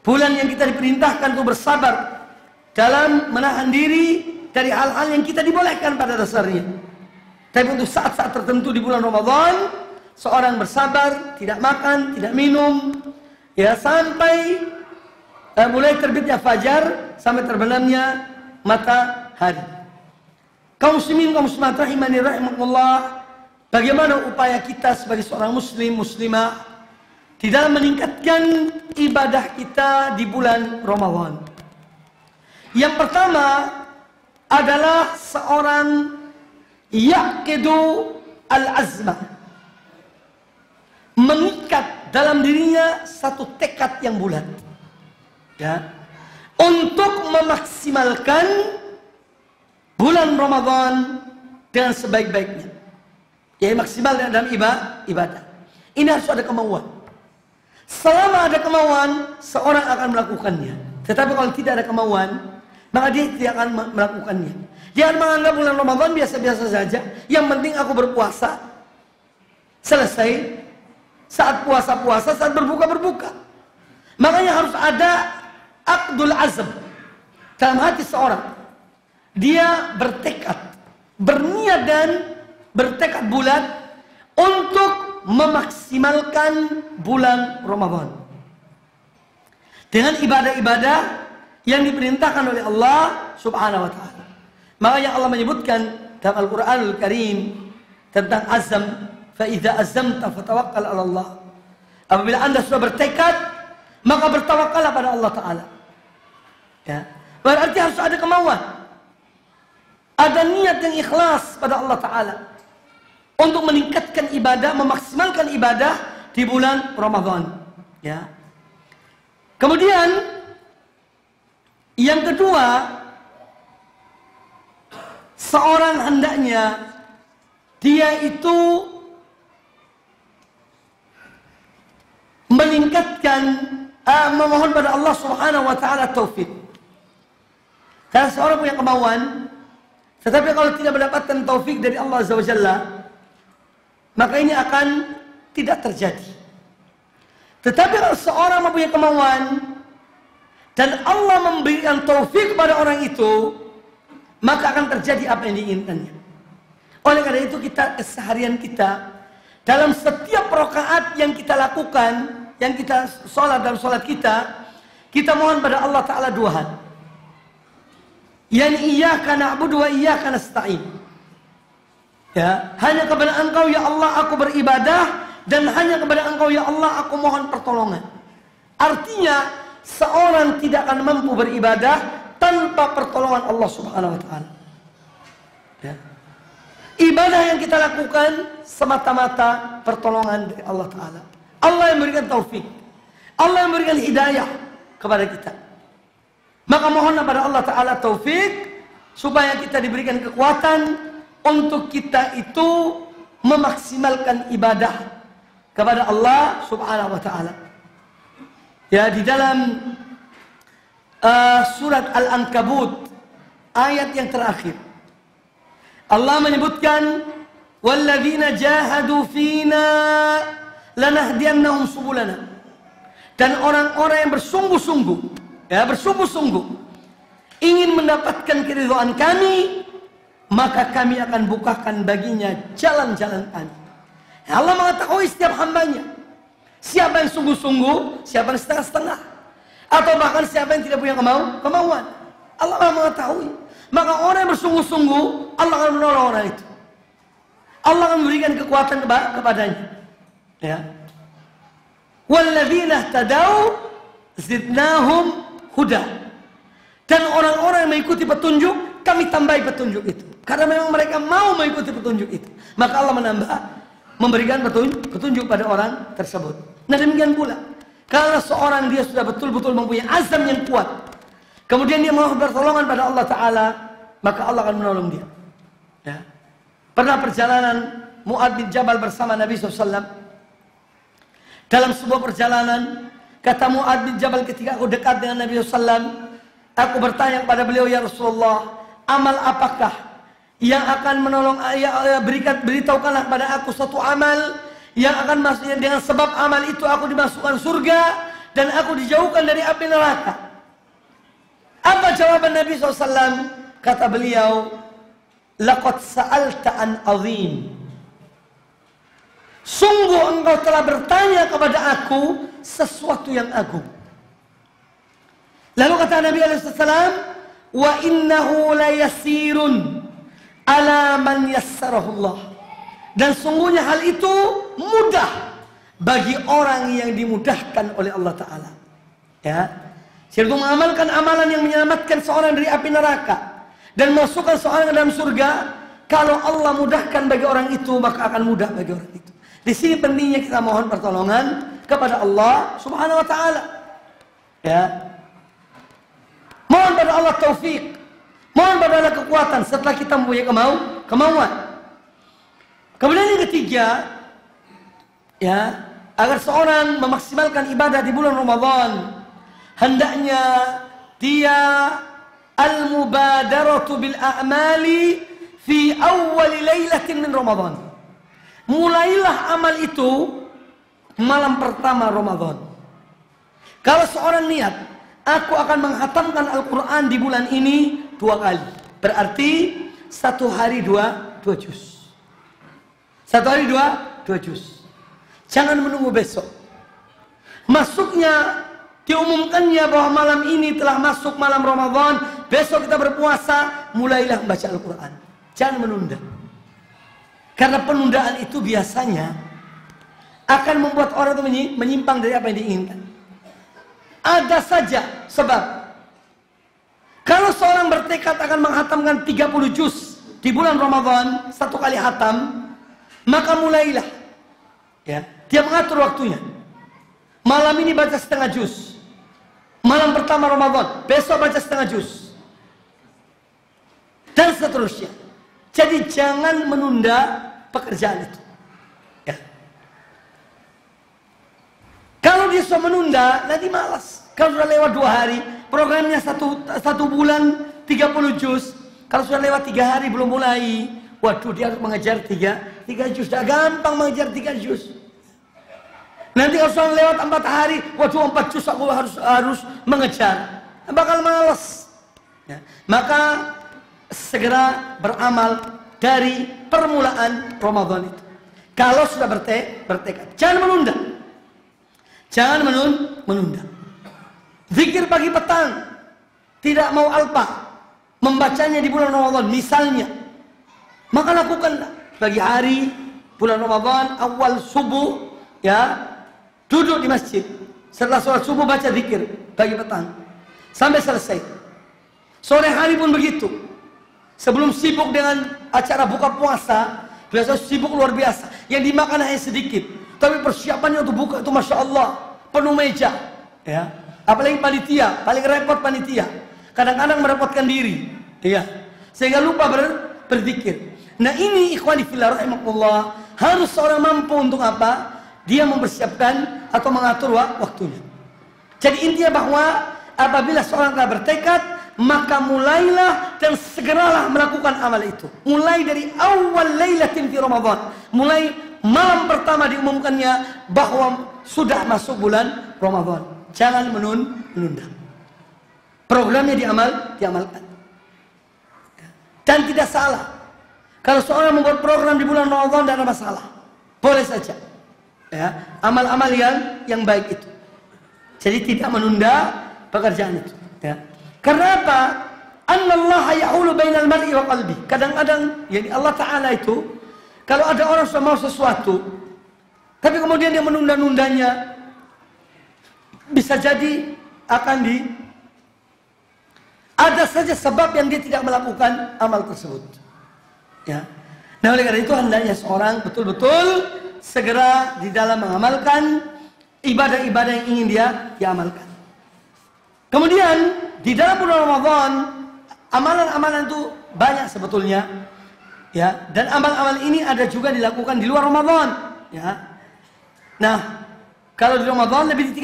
Bulan yang kita diperintahkan untuk bersabar dalam menahan diri dari hal-hal yang kita dibolehkan pada dasarnya. Tapi untuk saat-saat tertentu di bulan Ramadan, seorang bersabar, tidak makan, tidak minum, ya, sampai mulai terbitnya fajar sampai terbenamnya matahari. Kaum muslimin, kaum muslimat rahimani rahimakumullah, bagaimana upaya kita sebagai seorang muslim, muslimah di dalam meningkatkan ibadah kita di bulan Ramadan? Yang pertama adalah seorang yaqidu al-azmah, mengikat dalam dirinya satu tekad yang bulat, ya, untuk memaksimalkan bulan Ramadan dengan sebaik-baiknya. Ya, maksimal dalam ibadah. Ini harus ada kemauan. Selama ada kemauan, seorang akan melakukannya. Tetapi kalau tidak ada kemauan, maka dia tidak akan melakukannya. Jangan menganggap bulan Ramadan biasa-biasa saja. Yang penting aku berpuasa. Selesai. Saat puasa-puasa, saat berbuka-berbuka. Makanya harus ada aqdul azm dalam hati seorang. Dia bertekad, berniat dan bertekad bulat untuk memaksimalkan bulan Ramadan dengan ibadah-ibadah yang diperintahkan oleh Allah Subhanahu wa taala. Makanya Allah menyebutkan dalam Al-Qur'anul Karim tentang azam, fa idza azamta fatawakkal 'ala Allah. Apabila Anda sudah bertekad, maka bertawakallah pada Allah taala. Ya. Berarti harus ada kemauan. Ada niat yang ikhlas pada Allah taala untuk meningkatkan ibadah, memaksimalkan ibadah di bulan Ramadan, ya. Kemudian yang kedua, seorang hendaknya dia itu meningkatkan, memohon pada Allah Subhanahu wa taala taufik. Karena seorang punya kemauan, tetapi kalau tidak mendapatkan taufik dari Allah Azza wa Jalla, maka ini akan tidak terjadi. Tetapi kalau seorang mempunyai kemauan dan Allah memberikan taufik kepada orang itu, maka akan terjadi apa yang diinginkannya. Oleh karena itu kita, keseharian kita, dalam setiap rakaat yang kita lakukan, yang kita sholat dalam sholat kita mohon pada Allah Ta'ala 2 hal. Yani iyyaka na'budu wa iyyaka nasta'in. Ya, hanya kepada Engkau ya Allah aku beribadah, dan hanya kepada Engkau ya Allah aku mohon pertolongan. Artinya seorang tidak akan mampu beribadah tanpa pertolongan Allah Subhanahu wa taala. Ya. Ibadah yang kita lakukan semata-mata pertolongan dari Allah taala. Allah yang memberikan taufik. Allah yang memberikan hidayah kepada kita. Maka mohonlah pada Allah taala taufik supaya kita diberikan kekuatan untuk kita itu memaksimalkan ibadah kepada Allah Subhanahu wa taala. Ya, di dalam surat Al-Ankabut ayat yang terakhir Allah menyebutkan walladzina jahadu fina lanahdiyannahum subulana, dan orang-orang yang bersungguh-sungguh, ya, bersungguh-sungguh ingin mendapatkan keridhaan kami, maka kami akan bukakan baginya jalan-jalan kami. Ya, Allah mengetahui setiap hambanya, siapa yang sungguh-sungguh, siapa yang setengah-setengah, atau bahkan siapa yang tidak punya kemauan. Allah mengetahui. Maka orang yang bersungguh-sungguh, Allah akan menolong orang itu. Allah akan memberikan kekuatan kepadanya. Ya. Walladzina tadau zidnahum huda. Dan orang-orang yang mengikuti petunjuk, kami tambahi petunjuk itu. Karena memang mereka mau mengikuti petunjuk itu, maka Allah memberikan petunjuk pada orang tersebut. Nah demikian pula, kalau seorang dia sudah betul-betul mempunyai azam yang kuat, kemudian dia mohon pertolongan pada Allah Ta'ala, maka Allah akan menolong dia. Ya. Pernah perjalanan Mu'adz bin Jabal bersama Nabi SAW. Dalam sebuah perjalanan, kata Mu'adz bin Jabal ketika aku dekat dengan Nabi SAW, aku bertanya kepada beliau, ya Rasulullah, amal apakah yang akan menolong, beritahukanlah pada aku suatu amal yang akan masuknya, dengan sebab amal itu aku dimasukkan surga dan aku dijauhkan dari api neraka. Apa jawaban Nabi SAW? Kata beliau, laqad sa'alta an azim. Sungguh engkau telah bertanya kepada aku sesuatu yang agung. Lalu kata Nabi SAW, wa innahu la yasirun ala man yassarahullah. Dan sungguhnya hal itu mudah bagi orang yang dimudahkan oleh Allah Ta'ala. Ya, yaitu mengamalkan amalan yang menyelamatkan seorang dari api neraka dan masukkan seorang ke dalam surga. Kalau Allah mudahkan bagi orang itu, maka akan mudah bagi orang itu. Di sini pentingnya kita mohon pertolongan kepada Allah Subhanahu Wa Ta'ala. Ya, mohon pada Allah taufik, mohon pada Allah kekuatan setelah kita mempunyai kemauan. Kemudian yang ketiga, ya, agar seorang memaksimalkan ibadah di bulan Ramadan, hendaknya dia al-mubadaratu bil a'mali fi awwal lailatin min Ramadan. Mulailah amal itu malam pertama Ramadan. Kalau seorang niat, aku akan menghatamkan Al-Quran di bulan ini 2 kali, berarti 1 hari 2 juz. 1 hari 2 juz. Jangan menunggu besok. Masuknya, diumumkannya bahwa malam ini telah masuk malam Ramadan, besok kita berpuasa, mulailah membaca Al-Quran. Jangan menunda. Karena penundaan itu biasanya akan membuat orang itu menyimpang dari apa yang diinginkan. Ada saja sebab. Kalau seorang bertekad akan menghatamkan 30 juz di bulan Ramadan, 1 kali hatam, maka mulailah. Ya, dia mengatur waktunya. Malam ini baca 1/2 juz. Malam pertama Ramadan, besok baca 1/2 juz. Dan seterusnya. Jadi jangan menunda pekerjaan itu. Ya. Kalau dia sudah menunda, nanti malas. Kalau sudah lewat 2 hari, programnya satu bulan 30 juz. Kalau sudah lewat 3 hari belum mulai, waduh, dia harus mengejar 3 juz. Dah gampang mengejar 3 juz. Nanti kalau sudah lewat 4 hari, waduh 4 juz aku harus mengejar. Bakal malas. Ya. Maka segera beramal dari permulaan Ramadan itu. Kalau sudah bertekad, jangan menunda. Jangan menunda. Zikir pagi petang, tidak mau alpa, membacanya di bulan Ramadan misalnya, maka lakukanlah pagi hari bulan Ramadan, awal subuh, ya, duduk di masjid, setelah sholat subuh baca zikir pagi petang sampai selesai. Sore hari pun begitu. Sebelum sibuk dengan acara buka puasa, biasa sibuk luar biasa, yang dimakan hanya sedikit, tapi persiapannya untuk buka itu Masya Allah, penuh meja, ya. Apalagi panitia, paling repot panitia, kadang-kadang merepotkan diri, ya, sehingga lupa berzikir. Nah ini ikhwani fillah rahimakumullah, harus seorang mampu untuk apa? Dia mempersiapkan atau mengatur waktunya. Jadi intinya bahwa apabila seorang telah bertekad, maka mulailah dan segeralah melakukan amal itu. Mulai dari awal lailatin fi Ramadan, mulai malam pertama diumumkannya bahwa sudah masuk bulan Ramadan. Jangan menunda. Programnya diamalkan. Dan tidak salah. Kalau seorang membuat program di bulan Ramadan, tidak ada masalah. Boleh saja. Ya, amal-amal yang baik itu. Jadi tidak menunda pekerjaan itu. Ya. Karena apa? Annallaha yahulu bainal mar'i wa qalbi. Kadang-kadang yani Allah Ta'ala itu, kalau ada orang sudah mau sesuatu, tapi kemudian dia menunda-nundanya, bisa jadi akan ada saja sebab yang dia tidak melakukan amal tersebut. Ya. Nah oleh karena itu hendaknya seorang betul-betul segera di dalam mengamalkan ibadah-ibadah yang ingin dia amalkan. Kemudian di dalam bulan Ramadan amalan-amalan itu banyak sebetulnya, ya. Dan amal-amal ini ada juga dilakukan di luar Ramadan, ya. Nah, kalau di Ramadan lebih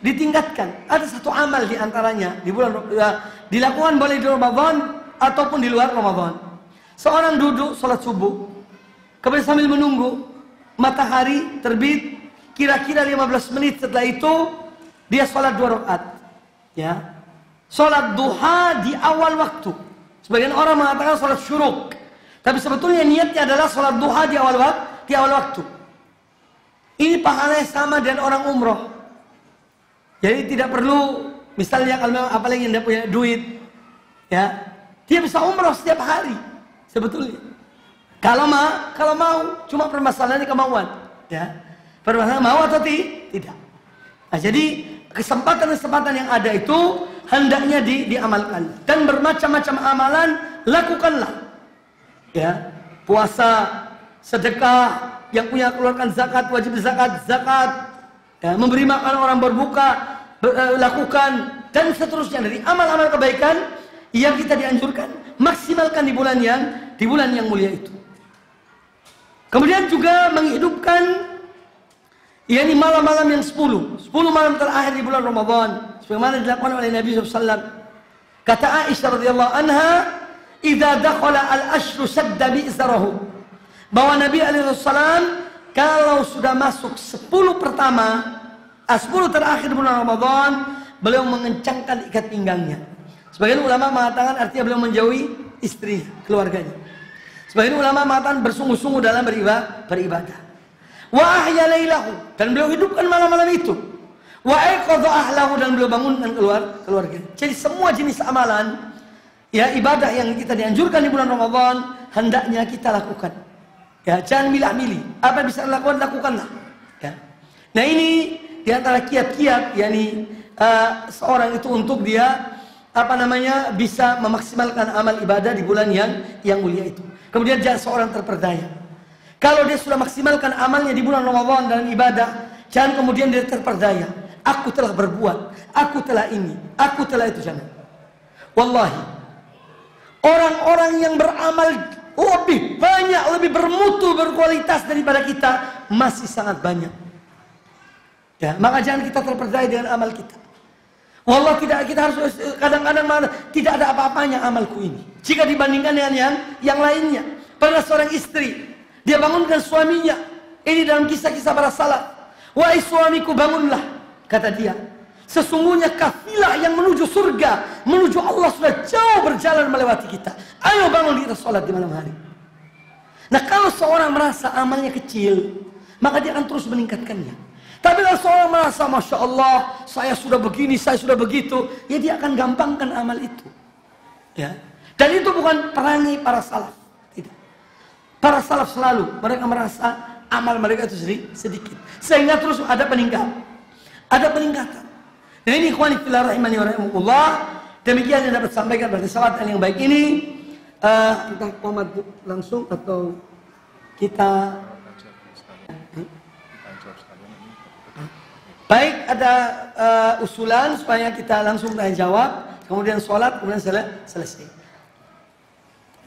ditingkatkan. Ada satu amal di antaranya di bulan dilakukan boleh di Ramadan ataupun di luar Ramadan. Seorang duduk sholat subuh, kemudian sambil menunggu matahari terbit, kira-kira 15 menit setelah itu dia sholat 2 rakaat, ya. Sholat duha di awal waktu. Sebagian orang mengatakan sholat syuruk, tapi sebetulnya niatnya adalah sholat duha di awal waktu. Ini pahalanya sama dengan orang umroh. Jadi tidak perlu, misalnya kalau apalagi yang dia punya duit, ya, dia bisa umroh setiap hari sebetulnya. Kalau mau, cuma permasalahannya kemauan, ya. Permasalahan mau atau tidak. Nah, jadi kesempatan-kesempatan yang ada itu hendaknya diamalkan, dan bermacam-macam amalan lakukanlah, ya. Puasa, sedekah, yang punya keluarkan zakat, wajib zakat, ya, memberi makan orang berbuka, lakukan, dan seterusnya dari amal-amal kebaikan yang kita dianjurkan, maksimalkan di bulan yang mulia itu. Kemudian juga menghidupkan, yakni malam-malam yang 10 malam terakhir di bulan Ramadan, sebagaimana dilakukan oleh Nabi SAW. Kata Aisyah radhiyallahu anha, "Idza dakhala al-ashru shadda bi'zarahu." Bahwa Nabi SAW kalau sudah masuk 10 terakhir bulan Ramadan, beliau mengencangkan ikat pinggangnya. Sebagian ulama mengatakan artinya beliau menjauhi istri, keluarganya. Sebagian ulama mengatakan bersungguh-sungguh dalam beribadah. Wa ahya lailahu, dan beliau hidupkan malam-malam itu. Wa aiqadha ahlahu, dan beliau bangunkan keluarga. Jadi semua jenis amalan, ya, ibadah yang kita dianjurkan di bulan Ramadan hendaknya kita lakukan. Ya, jangan milah-milih. Apa yang bisa dilakukan, lakukanlah. Ya. Nah, ini diantara kiat-kiat, yakni seorang itu untuk dia bisa memaksimalkan amal ibadah di bulan yang mulia itu. Kemudian jangan seorang terperdaya. Kalau dia sudah maksimalkan amalnya di bulan Ramadan dalam ibadah, jangan kemudian dia terperdaya. Aku telah berbuat, aku telah ini, aku telah itu, jangan. Wallahi, orang-orang yang beramal lebih banyak, lebih bermutu, berkualitas daripada kita masih sangat banyak. Ya, maka jangan kita terperdaya dengan amal kita. Wallah, tidak, kita harus kadang-kadang tidak ada apa-apanya amalku ini jika dibandingkan dengan yang lainnya. Pada seorang istri, dia bangunkan suaminya. Ini dalam kisah-kisah para salaf. Wahai suamiku, bangunlah, kata dia. Sesungguhnya kafilah yang menuju surga, menuju Allah sudah jauh berjalan melewati kita. Ayo bangun, kita sholat di malam hari. Nah, kalau seorang merasa amalnya kecil, maka dia akan terus meningkatkannya. Tapi kalau seorang merasa, Masya Allah, saya sudah begini, saya sudah begitu, ya dia akan gampangkan amal itu. Ya. Dan itu bukan perangai para salaf. Tidak. Para salaf selalu, mereka merasa amal mereka itu sedikit. Sehingga terus ada peningkatan. Ada peningkatan. Nah, ini ikhwani fillah rahimani wa rahimakumullah. Demikian yang dapat sampaikan pada kesempatan yang baik ini. Entah komat langsung atau kita baik, ada usulan supaya kita langsung tanya jawab, kemudian sholat, kemudian selesai.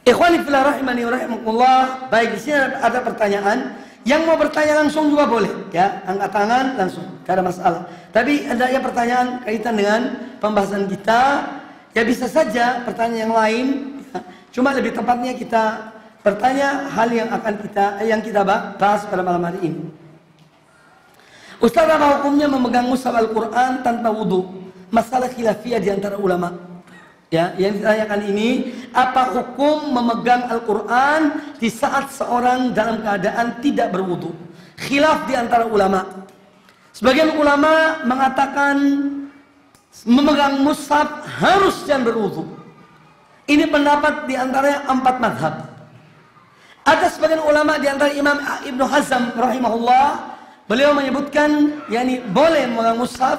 Ikhwani fillah rahimani wa rahimakumullah. Baik, di sini ada pertanyaan. Yang mau bertanya langsung juga boleh, ya, angkat tangan langsung, tidak ada masalah. Tapi ada ya pertanyaan kaitan dengan pembahasan kita, ya bisa saja pertanyaan yang lain, ya. Cuma lebih tepatnya kita bertanya hal yang kita bahas pada malam hari ini. Ustaz, apa hukumnya memegang mushaf Al-Quran tanpa wudu? Masalah khilafiyah di antara ulama. Ya, yang ditanyakan ini, apa hukum memegang Al-Quran di saat seorang dalam keadaan tidak berwudu? Khilaf di antara ulama. Sebagian ulama mengatakan memegang mushaf harus jangan berwudu. Ini pendapat di antaranya 4 mazhab. Ada sebagian ulama di antara Imam Ibnu Hazm rahimahullah, beliau menyebutkan yakni boleh memegang mushaf,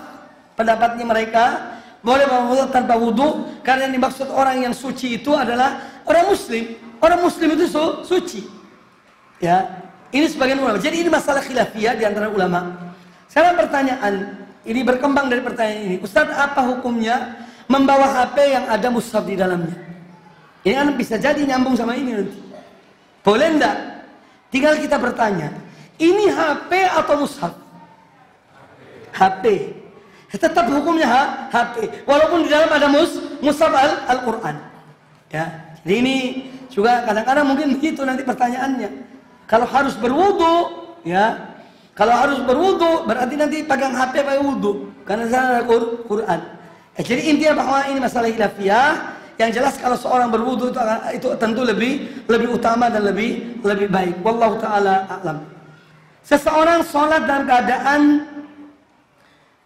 pendapatnya mereka boleh memegang tanpa wudu, karena yang dimaksud orang yang suci itu adalah orang muslim. Orang muslim itu suci. Ya, ini sebagian ulama. Jadi ini masalah khilafiyah di antara ulama. Sekarang pertanyaan, ini berkembang dari pertanyaan ini. Ustaz, apa hukumnya membawa HP yang ada mushaf di dalamnya? Ini kan bisa jadi nyambung sama ini nanti. Boleh enggak? Tinggal kita bertanya, ini HP atau mushaf? HP. Tetap hukumnya HP. Walaupun di dalam ada mushaf Al-Quran. Ya. Jadi ini juga kadang-kadang mungkin begitu nanti pertanyaannya. Kalau harus berwudu, ya. Kalau harus berwudu, berarti nanti pegang HP pakai wudu. Karena sana ada Quran. Jadi intinya bahwa ini masalah khilafiyah. Yang jelas kalau seorang berwudu itu tentu lebih utama dan lebih baik. Wallahu taala a'lam. Seseorang sholat dalam keadaan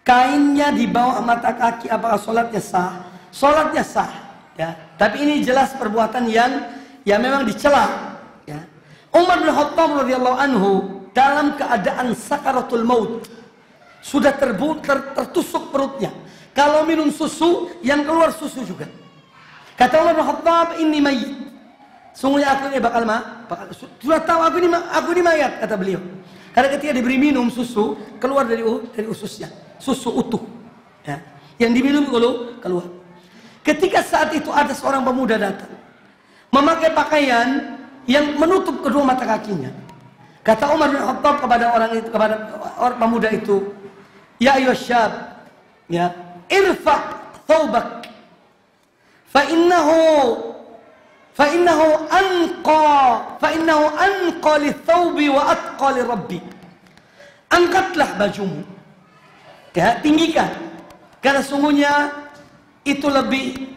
kainnya di bawah mata kaki, apakah sholatnya sah? Sholatnya sah, ya. Tapi ini jelas perbuatan yang memang dicela. Ya. Umar bin Khattab radhiyallahu anhu dalam keadaan sakaratul maut, sudah tertusuk perutnya. Kalau minum susu, yang keluar susu juga. Kata Umar bin Khattab, "Inni mayyit." Sungguhnya aku ini bakal sudah tahu aku ini mayat, kata beliau. Karena ketika diberi minum susu, keluar dari ususnya, susu utuh. Ya. Yang diminum keluar. Ketika saat itu ada seorang pemuda datang, memakai pakaian yang menutup kedua mata kakinya. Kata Umar bin Khattab kepada orang pemuda itu, "Ya ayyuhas syab, ya, irfa' thawbak fa innahu anqa li-thawbi wa atqa li-rabbi." Angkatlah bajumu. Ya, tinggikan. Karena sungguhnya itu lebih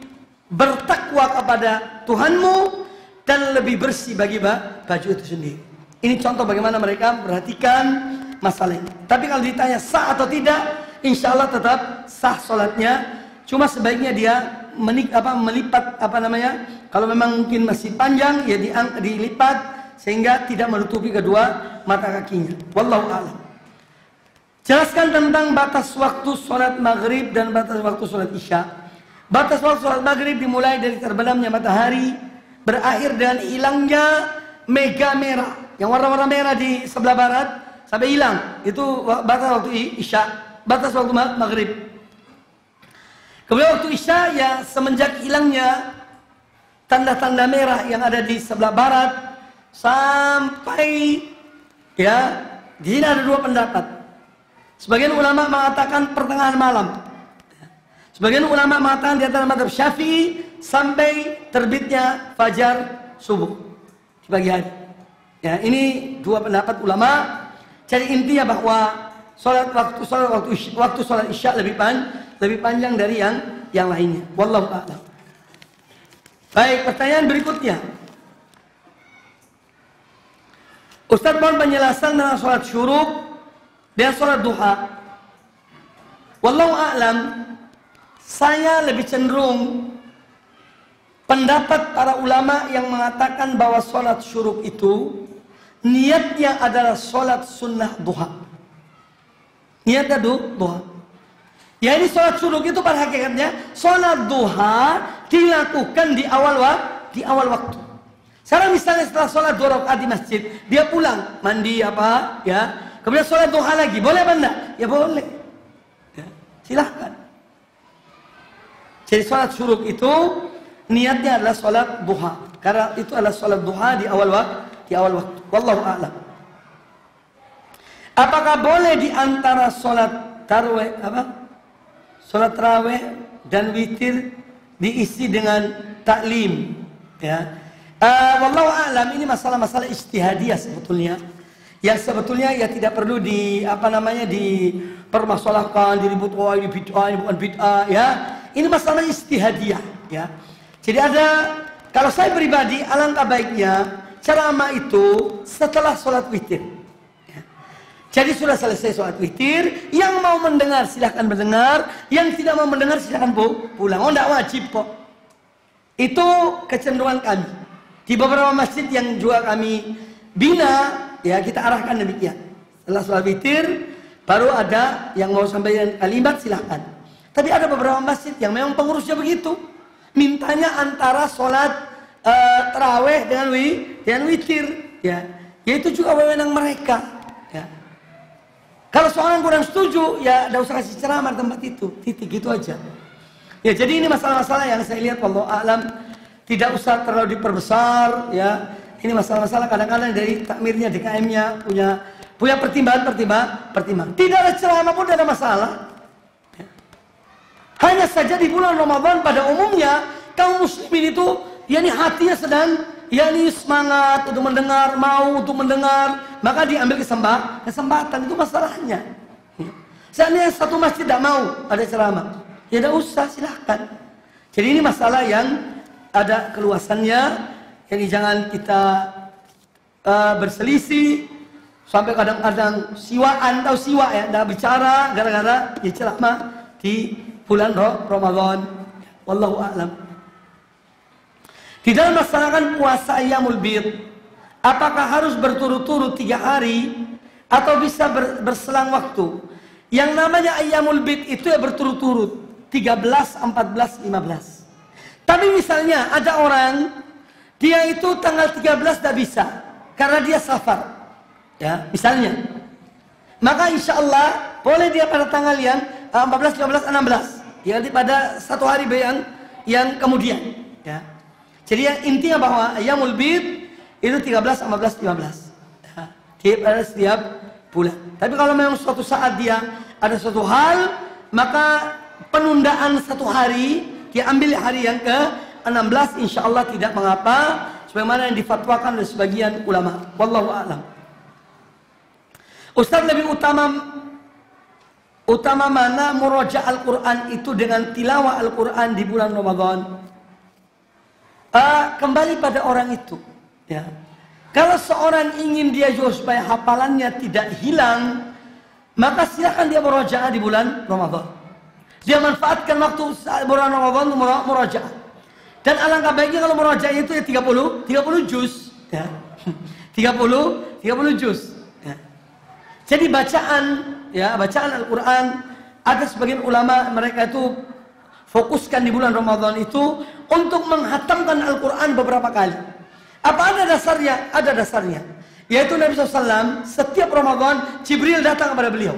bertakwa kepada Tuhanmu dan lebih bersih bagi baju itu sendiri. Ini contoh bagaimana mereka perhatikan masalah ini. Tapi kalau ditanya sah atau tidak, insya Allah tetap sah sholatnya. Cuma sebaiknya dia melipat kalau memang mungkin masih panjang ya dilipat sehingga tidak menutupi kedua mata kakinya. Wallahu a'lam. Jelaskan tentang batas waktu sholat maghrib dan batas waktu sholat isya. Batas waktu sholat maghrib dimulai dari terbenamnya matahari, berakhir dengan hilangnya mega merah, yang warna-warna merah di sebelah barat sampai hilang. Itu batas waktu isya, batas waktu maghrib. Kemudian waktu isya ya semenjak hilangnya tanda-tanda merah yang ada di sebelah barat sampai ya di sini ada dua pendapat. Sebagian ulama mengatakan pertengahan malam. Sebagian ulama mengatakan di antara mazhab Syafi'i sampai terbitnya fajar subuh di pagi hari. Ya, ini dua pendapat ulama. Jadi intinya bahwa waktu sholat isya lebih panjang dari yang lainnya. Wallahu a'lam. Baik, pertanyaan berikutnya. Ustaz, mohon penjelasan tentang sholat syuruk dan sholat duha. Wallahu a'lam. Saya lebih cenderung pendapat para ulama yang mengatakan bahwa sholat syuruk itu niatnya adalah sholat sunnah duha. Niatnya duha. Ya, ini sholat syuruk itu pada hakikatnya sholat duha dilakukan di awal waktu. Sekarang misalnya setelah sholat 2 rakaat di masjid, dia pulang mandi ya, kemudian sholat duha lagi, boleh apa enggak? Ya boleh. Ya, silahkan. Jadi sholat syuruk itu niatnya adalah sholat duha, karena itu adalah sholat duha di awal waktu. Wallahu a'lam. Apakah boleh di antara sholat sholat tarawih dan witir diisi dengan taklim? Ya. Wallahu a'lam, ini masalah-masalah ijtihadiyah sebetulnya. Yang sebetulnya ya tidak perlu dipermasalahkan, diribut, ini bid'ah, ini bukan bid'ah, ya. Ini masalah ijtihadiyah, ya. Jadi kalau saya pribadi, alangkah baiknya ceramah itu setelah sholat witir. Ya. Jadi sudah selesai sholat witir, yang mau mendengar silahkan mendengar, yang tidak mau mendengar silahkan pulang. Oh, tidak wajib kok. Itu kecenderungan kami. Di beberapa masjid yang juga kami bina, ya kita arahkan demikian. Setelah sholat witir, baru ada yang mau sampaikan kalimat silahkan. Tapi ada beberapa masjid yang memang pengurusnya begitu. Mintanya antara sholat tarawih dengan witir. Ya. Yaitu juga wewenang mereka. Ya. Kalau seorang kurang setuju, ya tidak usah kasih ceramah di tempat itu, titik gitu aja. Ya, jadi ini masalah-masalah yang saya lihat wallahu a'lam tidak usah terlalu diperbesar, ya. Ini masalah-masalah kadang-kadang dari takmirnya, DKM-nya punya pertimbangan. Tidak ada ceramah pun tidak ada masalah. Ya. Hanya saja di bulan Ramadan pada umumnya kaum muslimin itu, yakni hatinya sedang, yakni semangat untuk mendengar, mau untuk mendengar, maka diambil kesempatan itu masalahnya. Ya. Seandainya satu masjid tidak mau ada ceramah, ya tidak usah, silahkan. Jadi ini masalah yang ada keluasannya. Jadi jangan kita berselisih sampai kadang-kadang siwaan atau siwa ya, tidak bicara gara-gara ya ceramah di bulan Ramadan. Wallahu a'lam. Di dalam melaksanakan puasa Ayyamul Bid, apakah harus berturut-turut 3 hari atau bisa berselang waktu? Yang namanya Ayyamul Bid itu ya berturut-turut 13, 14, 15. Tapi misalnya ada orang dia itu tanggal 13 tidak bisa karena dia safar, ya misalnya, maka insya Allah boleh dia pada tanggal yang 14, 15, 16, ya pada satu hari yang kemudian, ya. Jadi yang intinya bahwa Ayyamul Bid itu 13, 14, 15, ya, pada setiap bulan. Tapi kalau memang suatu saat dia ada suatu hal, maka penundaan satu hari diambil hari yang ke-16, insya Allah tidak mengapa, sebagaimana yang difatwakan oleh sebagian ulama. Wallahu a'lam. Ustaz, lebih utama mana murojaah Al-Quran itu dengan tilawah Al-Quran di bulan Ramadan? Kembali pada orang itu, ya. Kalau seorang ingin dia juga supaya hafalannya tidak hilang, maka silakan dia murojaah di bulan Ramadan. Dia manfaatkan waktu bulan Ramadan untuk murojaah. Dan alangkah baiknya kalau murojaah itu ya 30 juz, ya. 30 juz. Ya. Jadi bacaan Al-Quran, ada sebagian ulama mereka itu fokuskan di bulan Ramadan itu untuk menghatamkan Al-Quran beberapa kali. Apa ada dasarnya? Ada dasarnya. Yaitu Nabi SAW setiap Ramadan Jibril datang kepada beliau.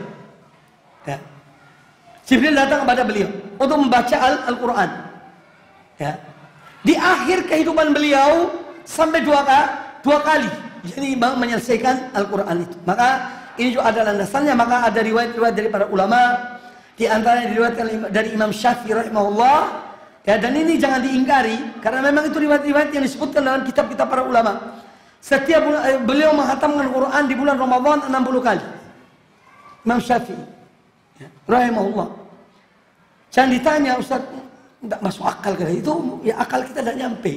Ya. Jibril datang kepada beliau untuk membaca Al-Quran. Ya. Di akhir kehidupan beliau sampai dua kali. Jadi menyelesaikan Al-Quran itu. Maka ini juga ada landasannya. Maka ada riwayat-riwayat dari para ulama. Di antaranya diriwayatkan dari Imam Syafi'i rahimahullah. Ya, dan ini jangan diingkari karena memang itu riwayat-riwayat yang disebutkan dalam kitab-kitab para ulama. Setiap beliau menghatamkan Quran di bulan Ramadan 60 kali. Imam Syafi'i, ya, rahimahullah. Jangan ditanya, Ustaz, tidak masuk akal kali itu, ya akal kita tidak nyampe.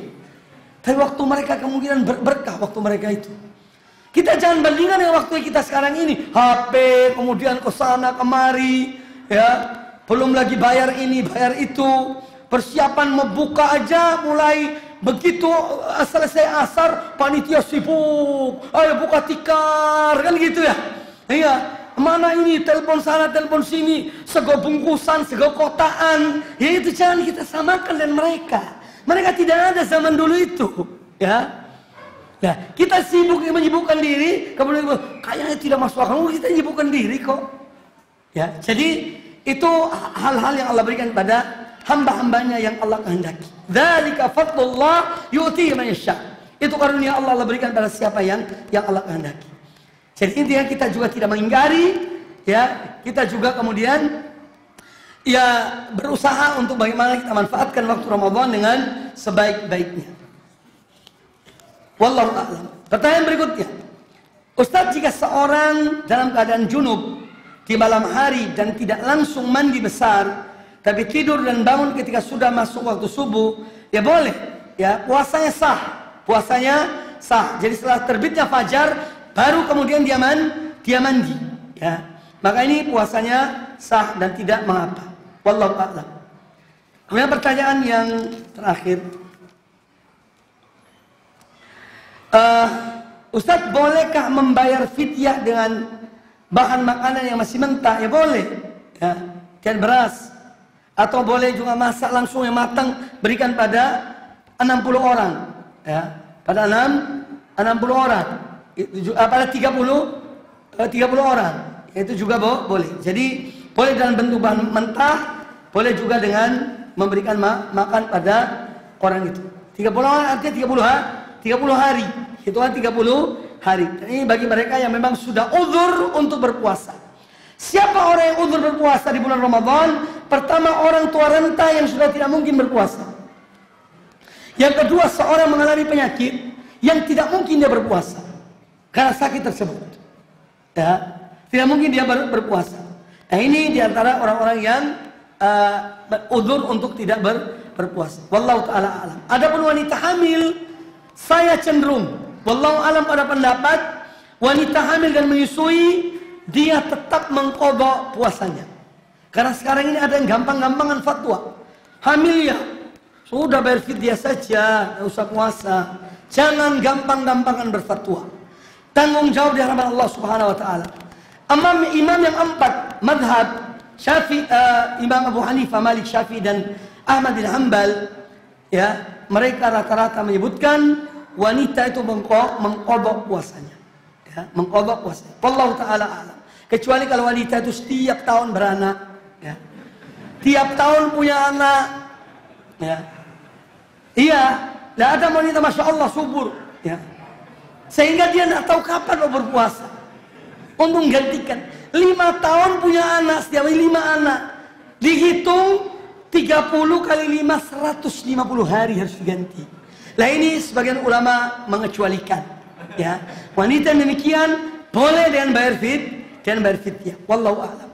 Tapi waktu mereka kemungkinan berkah waktu mereka itu. Kita jangan bandingkan dengan waktu kita sekarang ini. HP, kemudian ke sana kemari, ya, belum lagi bayar ini, bayar itu. Persiapan membuka aja mulai begitu selesai asar, panitia sibuk. Ayo buka tikar, kan gitu ya. Iya, mana ini telepon sana, telepon sini, sego bungkusan, sego kotaan. Ya itu jangan kita samakan dengan mereka. Mereka tidak ada zaman dulu itu, ya. Ya, kita sibuk menyibukkan diri, kemudian kayaknya tidak masuk akal, kita menyibukkan diri kok. Ya, jadi itu hal-hal yang Allah berikan pada hamba-hambanya yang Allah kehendaki. Dzalika fadlullah yu'tihi man yasha. Itu karunia Allah berikan pada siapa yang Allah kehendaki. Jadi intinya kita juga tidak mengingkari, ya, kita juga kemudian ya berusaha untuk bagaimana kita manfaatkan waktu Ramadan dengan sebaik-baiknya. Wallahu a'lam. Pertanyaan berikutnya. Ustaz, jika seorang dalam keadaan junub di malam hari dan tidak langsung mandi besar, tapi tidur dan bangun ketika sudah masuk waktu subuh, ya boleh, ya, puasanya sah. Jadi setelah terbitnya fajar baru kemudian dia mandi, ya. Maka ini puasanya sah dan tidak mengapa. Wallahu a'lam. Kemudian pertanyaan yang terakhir, Ustaz, bolehkah membayar fidyah dengan bahan makanan yang masih mentah? Ya boleh, ya, dan beras. Atau boleh juga masak langsung yang matang, berikan pada 60 orang, ya, pada 60 orang, pada 30 orang, Itu juga boleh. Jadi boleh dalam bentuk bahan mentah, boleh juga dengan memberikan makan pada orang itu. 30 hari artinya 30 hari. Hitungan 30 hari. Dan ini bagi mereka yang memang sudah uzur untuk berpuasa. Siapa orang yang uzur berpuasa di bulan Ramadan? Pertama, orang tua renta yang sudah tidak mungkin berpuasa. Yang kedua, seorang mengalami penyakit yang tidak mungkin dia berpuasa karena sakit tersebut. Ya, tidak mungkin dia berpuasa. Nah, ini diantara orang-orang yang uzur untuk tidak berpuasa. Wallahu ta'ala alam. Adapun wanita hamil, saya cenderung, wallahu alam, pada pendapat wanita hamil dan menyusui, dia tetap mengqadha puasanya. Karena sekarang ini ada yang gampang-gampangan fatwa. Hamil ya, sudah bayar fidyah saja, tidak usah puasa. Jangan gampang-gampangan berfatwa. Tanggung jawab di hadapan Allah Subhanahu wa taala. Imam yang empat madhab Syafi'i, Imam Abu Hanifah, Malik, Syafi'i dan Ahmad bin Hanbal, ya, mereka rata-rata menyebutkan wanita itu mengqadha puasanya. Ya, mengqadha puasanya. Wallahu taala alam. Kecuali kalau wanita itu setiap tahun beranak, ya. Tiap tahun punya anak, ya. Iya, tidak ada wanita masya Allah subur, ya. Sehingga dia tidak tahu kapan mau berpuasa. Untuk menggantikan 5 tahun punya anak, setiap 5 anak, dihitung 30 kali 5, 150 hari harus diganti. Nah, ini sebagian ulama mengecualikan, ya. Wanita yang demikian boleh dengan bayar fidyah. Wallahu a'lam.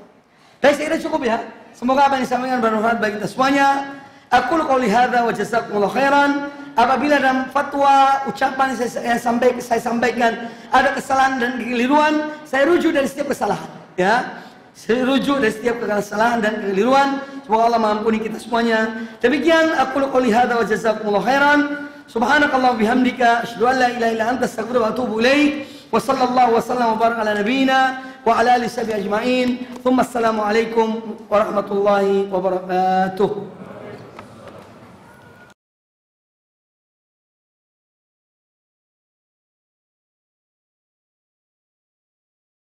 Dan saya kira cukup, ya. Semoga apa yang disampaikan bermanfaat bagi kita semuanya. Aku qouli hadza wa jazakumullahu khairan. Apabila dalam fatwa ucapan saya sampaikan ada kesalahan dan kekeliruan, saya rujuk dari setiap kesalahan, ya. Saya rujuk dari setiap kesalahan dan kekeliruan. Semoga Allah mengampuni kita semuanya. Demikian aku qouli hadza wa jazakumullahu khairan. Subhanakallah bihamdika asyhadu an la ilaha illa anta astaghfiruka wa atubu ilaik. Wa sallallahu wa sallam wa baraka ala nabiyyina wa ala alihi ajma'in. Thumma assalamu alaikum warahmatullahi wabarakatuh.